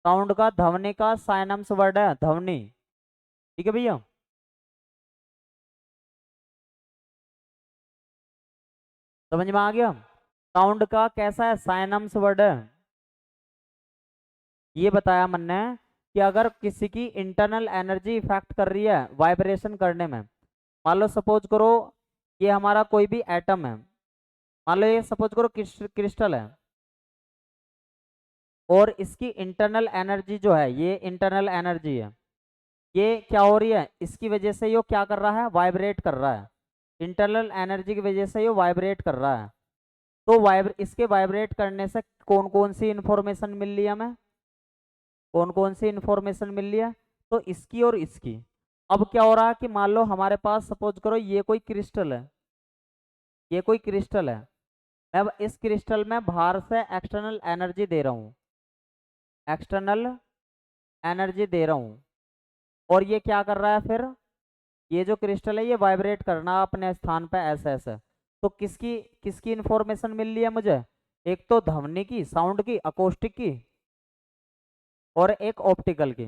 साउंड का, ध्वनि का साइनम्स वर्ड है, ध्वनि। ठीक है भैया, समझ में आ गया, साउंड का कैसा है, साइनम्स वर्ड है। ये बताया मैंने कि अगर किसी की इंटरनल एनर्जी इफेक्ट कर रही है वाइब्रेशन करने में, मान लो सपोज करो ये हमारा कोई भी एटम है, मान लो ये सपोज करो क्रिस्टल है, और इसकी इंटरनल एनर्जी जो है, ये इंटरनल एनर्जी है, ये क्या हो रही है, इसकी वजह से ये क्या कर रहा है, वाइब्रेट कर रहा है, इंटरनल एनर्जी की वजह से ये वाइब्रेट कर रहा है। तो इसके वाइब्रेट करने से कौन कौन सी इंफॉर्मेशन मिल रही है हमें, कौन कौन सी इंफॉर्मेशन मिल रही है, तो इसकी और इसकी। अब क्या हो रहा है कि मान लो हमारे पास सपोज करो ये कोई क्रिस्टल है, ये कोई क्रिस्टल है, मैं अब इस क्रिस्टल में बाहर से एक्सटर्नल एनर्जी दे रहा हूँ, एक्सटर्नल एनर्जी दे रहा हूँ, और ये क्या कर रहा है फिर, ये जो क्रिस्टल है ये वाइब्रेट करना अपने स्थान पे ऐसे ऐसे। तो किसकी किसकी इंफॉर्मेशन मिल रही है मुझे, एक तो ध्वनि की, साउंड की, अकोस्टिक की, और एक ऑप्टिकल की,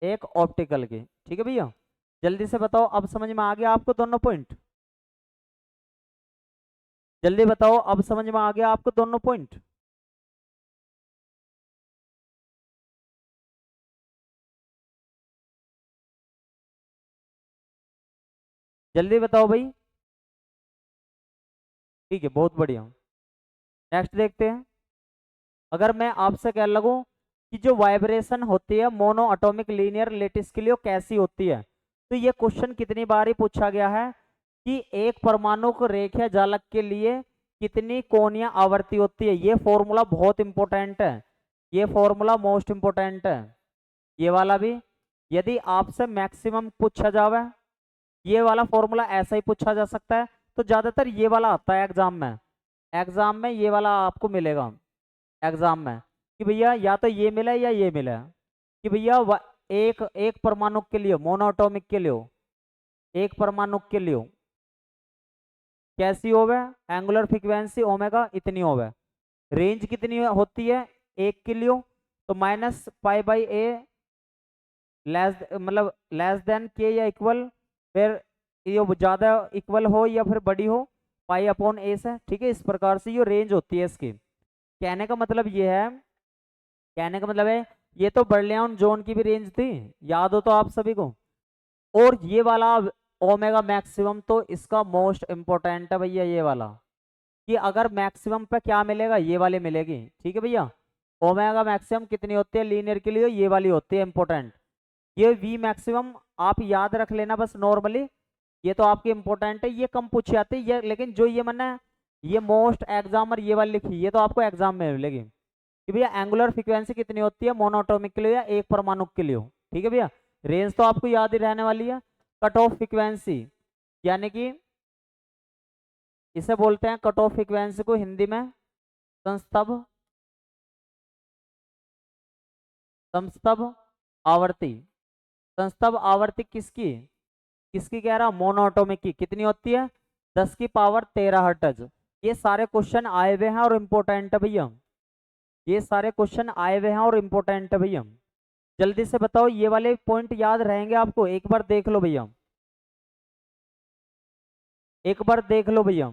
एक ऑप्टिकल की। ठीक है भैया, जल्दी से बताओ अब समझ में आ गया आपको दोनों पॉइंट, जल्दी बताओ अब समझ में आ गया आपको दोनों पॉइंट। जल्दी बताओ भाई, ठीक है बहुत बढ़िया। नेक्स्ट देखते हैं, अगर मैं आपसे कह लगूं कि जो वाइब्रेशन होती है मोनो एटॉमिक लीनियर लेटिस के लिए वो कैसी होती है, तो ये क्वेश्चन कितनी बार ही पूछा गया है कि एक परमाणु को रेखीय जालक के लिए कितनी कोणीय आवर्ती होती है। ये फॉर्मूला बहुत इंपॉर्टेंट है, ये फॉर्मूला मोस्ट इंपॉर्टेंट है, ये वाला भी। यदि आपसे मैक्सिमम पूछा जावे, ये वाला फॉर्मूला ऐसा ही पूछा जा सकता है, तो ज्यादातर ये वाला आता है एग्जाम में, एग्जाम में ये वाला आपको मिलेगा एग्जाम में, कि भैया या तो ये मिला या ये मिला, कि भैया एक एक परमाणु के लिए, मोनोटॉमिक के लिए, एक परमाणु के लिए कैसी होवे, एंगुलर फ्रीक्वेंसी ओमेगा इतनी होवे, रेंज कितनी होती है एक के लिए, तो -π/a लेस मतलब लेस देन के या इक्वल, फिर ये ज्यादा इक्वल हो या फिर बड़ी हो π/a से। ठीक है, इस प्रकार से ये रेंज होती है इसकी। कहने का मतलब ये है, कहने का मतलब है ये तो बर्लियन जोन की भी रेंज थी, याद हो तो आप सभी को, और ये वाला ओमेगा मैक्सिमम तो इसका मोस्ट इंपोर्टेंट है भैया, ये वाला कि अगर मैक्सिमम पे क्या मिलेगा, ये वाली मिलेगी। ठीक है भैया, ओमेगा मैक्सिमम कितनी होती है लीनियर के लिए, ये वाली होती है इंपॉर्टेंट। ये वी मैक्सिमम आप याद रख लेना बस नॉर्मली, ये तो आपकी इंपॉर्टेंट है, ये कम पूछी जाती है ये, लेकिन जो ये मैंने ये मोस्ट एग्जामर ये वाली लिखी, ये तो आपको एग्जाम में मिलेगी कि भैया एंगुलर फ्रीक्वेंसी कितनी होती है मोनोटॉमिक के लिए या एक परमाणु के लिए। ठीक है भैया, रेंज तो आपको याद ही रहने वाली है। कट ऑफ फ्रीक्वेंसी यानी कि इसे बोलते हैं कट ऑफ फ्रीक्वेंसी को हिंदी में संस्तभ, संस्तभ आवर्ती, संस्तभ आवर्ती किसकी, किसकी कह रहा, मोनोटॉमिक की, कितनी होती है 10⁻13 हर्ट्ज। ये सारे क्वेश्चन आए हुए हैं और इम्पोर्टेंट है भैया, ये सारे क्वेश्चन आए हुए हैं और इम्पोर्टेंट है भैया। जल्दी से बताओ, ये वाले पॉइंट याद रहेंगे आपको? एक बार देख लो भैया, एक बार देख लो भैया।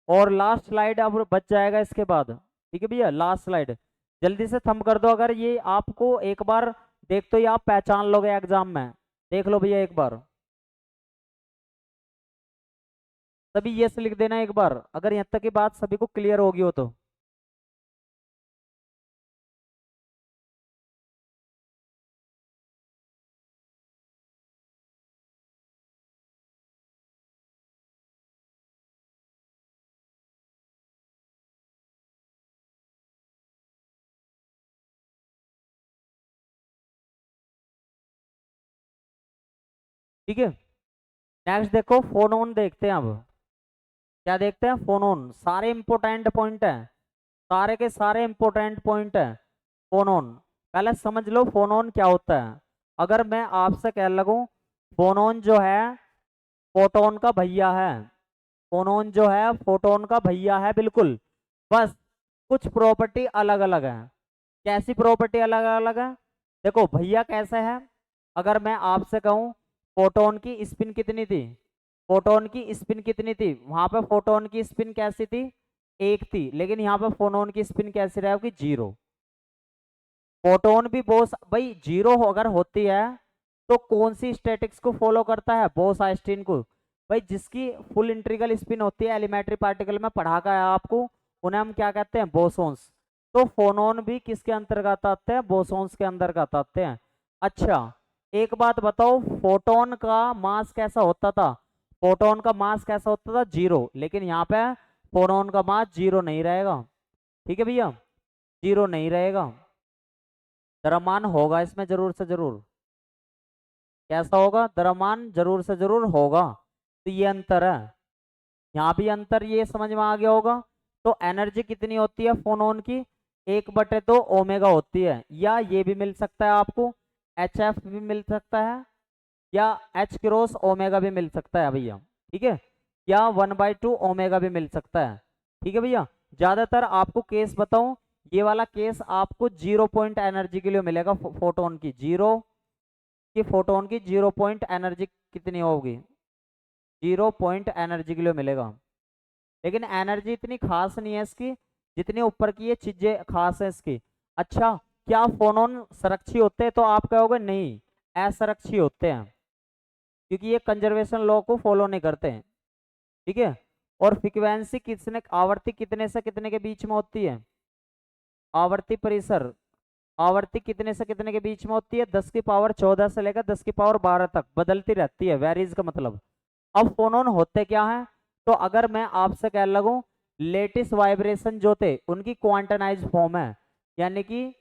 और लास्ट स्लाइड अब बच जाएगा इसके बाद, ठीक है भैया, लास्ट स्लाइड। जल्दी से थंब कर दो अगर ये आपको एक बार देख तो ये आप पहचान लोगे एग्जाम में। देख लो भैया एक बार, सभी यस लिख देना एक बार अगर यहाँ तक की बात सभी को क्लियर होगी हो तो। ठीक है, नेक्स्ट देखो फोनोन देखते हैं अब। क्या देखते हैं? फोनोन। सारे इंपोर्टेंट पॉइंट है, सारे के सारे इंपोर्टेंट पॉइंट है। फोनोन पहले समझ लो फोनोन क्या होता है। अगर मैं आपसे कह लगूं फोनोन जो है फोटोन का भैया है, फोनोन जो है फोटोन का भैया है बिल्कुल, बस कुछ प्रॉपर्टी अलग अलग है। कैसी प्रॉपर्टी अलग अलग है? देखो भैया कैसे है, अगर मैं आपसे कहूं फोटोन की स्पिन कितनी थी, फोटोन की स्पिन कितनी थी, वहां पे फोटोन की स्पिन कैसी थी? एक थी, लेकिन यहाँ पे फोनोन की स्पिन कैसी रहेगी? जीरो। फोटोन भी बोस भाई जीरो अगर होती है तो कौन सी स्टैटिक्स को फॉलो करता है? बोस आइंस्टीन को। भाई जिसकी फुल इंटीग्रल स्पिन होती है, एलिमेंट्री पार्टिकल में पढ़ा का है आपको, उन्हें हम क्या कहते हैं? बोसोन्स। तो फोनोन भी किसके अंतर्गत आते हैं? बोसोन्स के अंतर्गत आते हैं। अच्छा एक बात बताओ, फोटोन का मास कैसा होता था? फोटोन का मास कैसा होता था? जीरो। लेकिन यहाँ पे फोनोन का मास जीरो नहीं रहेगा, ठीक है भैया, जीरो नहीं रहेगा, द्रव्यमान होगा इसमें जरूर से जरूर। कैसा होगा? द्रव्यमान जरूर से जरूर होगा। तो ये अंतर है, यहाँ भी अंतर ये समझ में आ गया होगा। तो एनर्जी कितनी होती है फोनोन की? 1/2 ओमेगा होती है, या ये भी मिल सकता है आपको, HF भी मिल सकता है, या H क्रॉस ओमेगा भी मिल सकता है भैया, ठीक है, या 1/2 ओमेगा भी मिल सकता है, ठीक है भैया। ज्यादातर आपको केस बताऊं, ये वाला केस आपको 0 पॉइंट एनर्जी के लिए मिलेगा, फोटोन की जीरो, कि फोटोन की 0 पॉइंट एनर्जी कितनी होगी? 0 पॉइंट एनर्जी के लिए मिलेगा। लेकिन एनर्जी इतनी खास नहीं है इसकी जितनी ऊपर की ये चीजें खास है इसकी। अच्छा क्या फोनोन संरक्षी होते हैं? तो आप कहोगे नहीं, असंरक्षी होते हैं, क्योंकि ये कंजर्वेशन लॉ को फॉलो नहीं करते हैं, ठीक है। और फ्रीक्वेंसी कितने, आवृत्ति कितने से कितने के बीच में होती है? आवर्ती परिसर, आवर्ती कितने से कितने के बीच में होती है? 10⁻14 से लेकर 10⁻12 तक बदलती रहती है, वेरीज का मतलब। अब फोनोन होते क्या है? तो अगर मैं आपसे कह लगूं लेटिस वाइब्रेशन जो थे उनकी क्वांटनाइज फॉर्म है, यानी कि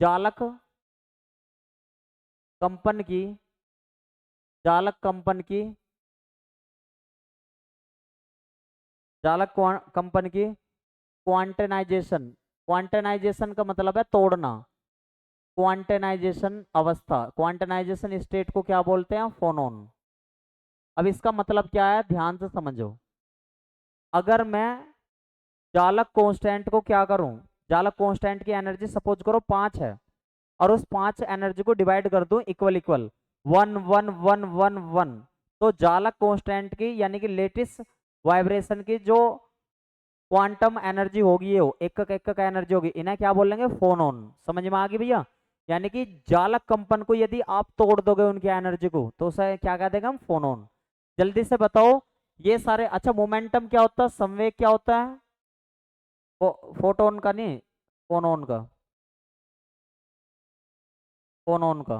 जालक कंपन की, जालक कंपन की, जालक कंपन की क्वांटनाइजेशन, क्वांटनाइजेशन का मतलब है तोड़ना, क्वांटनाइजेशन अवस्था, क्वांटनाइजेशन स्टेट को क्या बोलते हैं? फोनोन। अब इसका मतलब क्या है ध्यान से समझो। अगर मैं जालक कांस्टेंट को क्या करूं, जालक कांस्टेंट की एनर्जी सपोज करो 5 है, और उस 5 एनर्जी को डिवाइड कर दूं इक्वल इक्वल 1 1 1 1 1, तो जालक कांस्टेंट की यानी कि लेटिस वाइब्रेशन की जो क्वांटम एनर्जी होगी, ये एकक एकक एनर्जी होगी, इन्हें क्या बोलेंगे? फोनोन। समझ में आ गई भैया? यानी कि जालक कंपन को यदि आप तोड़ दोगे उनकी एनर्जी को तो उसे क्या कह देंगे हम? फोनोन। जल्दी से बताओ ये सारे। अच्छा मोमेंटम क्या होता है, संवेग क्या होता है? फोटोन का नहीं, फोनोन का, फोनोन का।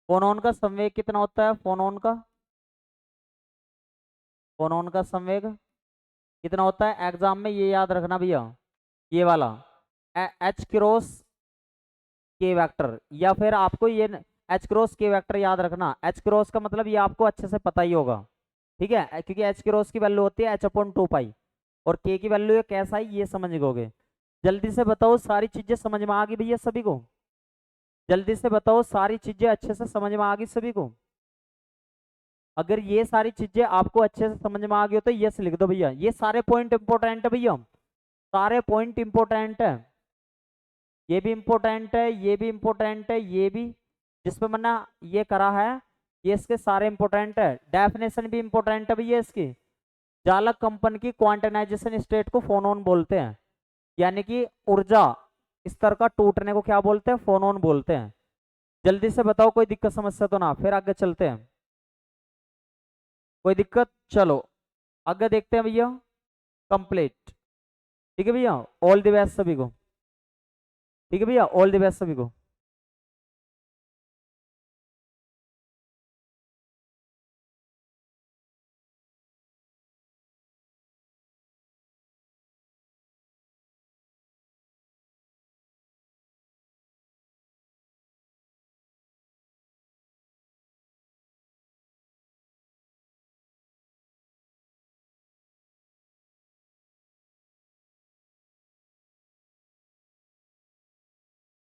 फोनोन का संवेग कितना होता है? फोनोन का, फोनोन का संवेग कितना होता है? एग्जाम में ये याद रखना भैया, ये वाला एच क्रॉस के वेक्टर, या फिर आपको ये एच क्रॉस के वेक्टर याद रखना। एच क्रॉस का मतलब ये आपको अच्छे से पता ही होगा, ठीक है, क्योंकि एच क्रॉस की वैल्यू होती है H/2 पाई, और के की वैल्यू कैसा है ये समझ गए। जल्दी से बताओ सारी चीजें समझ में आ गई भैया सभी को? जल्दी से बताओ सारी चीजें अच्छे से समझ में आ गई सभी को? अगर ये सारी चीजें आपको अच्छे से समझ में आ गई हो तो यस लिख दो भैया। ये सारे पॉइंट इंपॉर्टेंट है भैया, सारे पॉइंट इंपॉर्टेंट है। ये भी इंपॉर्टेंट है, ये भी इंपॉर्टेंट है, ये भी जिसपे मैंने ये करा है ये इसके सारे इंपॉर्टेंट है। डेफिनेशन भी इंपॉर्टेंट है भैया इसकी। चालक कंपन की क्वांटाइजेशन स्टेट को फोनोन बोलते हैं, यानी कि ऊर्जा स्तर का टूटने को क्या बोलते हैं? फोनोन बोलते हैं। जल्दी से बताओ कोई दिक्कत समस्या तो ना, फिर आगे चलते हैं। कोई दिक्कत? चलो आगे देखते हैं भैया। कंप्लीट। ठीक है भैया, ऑल द बेस्ट सभी को। ठीक है भैया, ऑल द बेस्ट सभी को।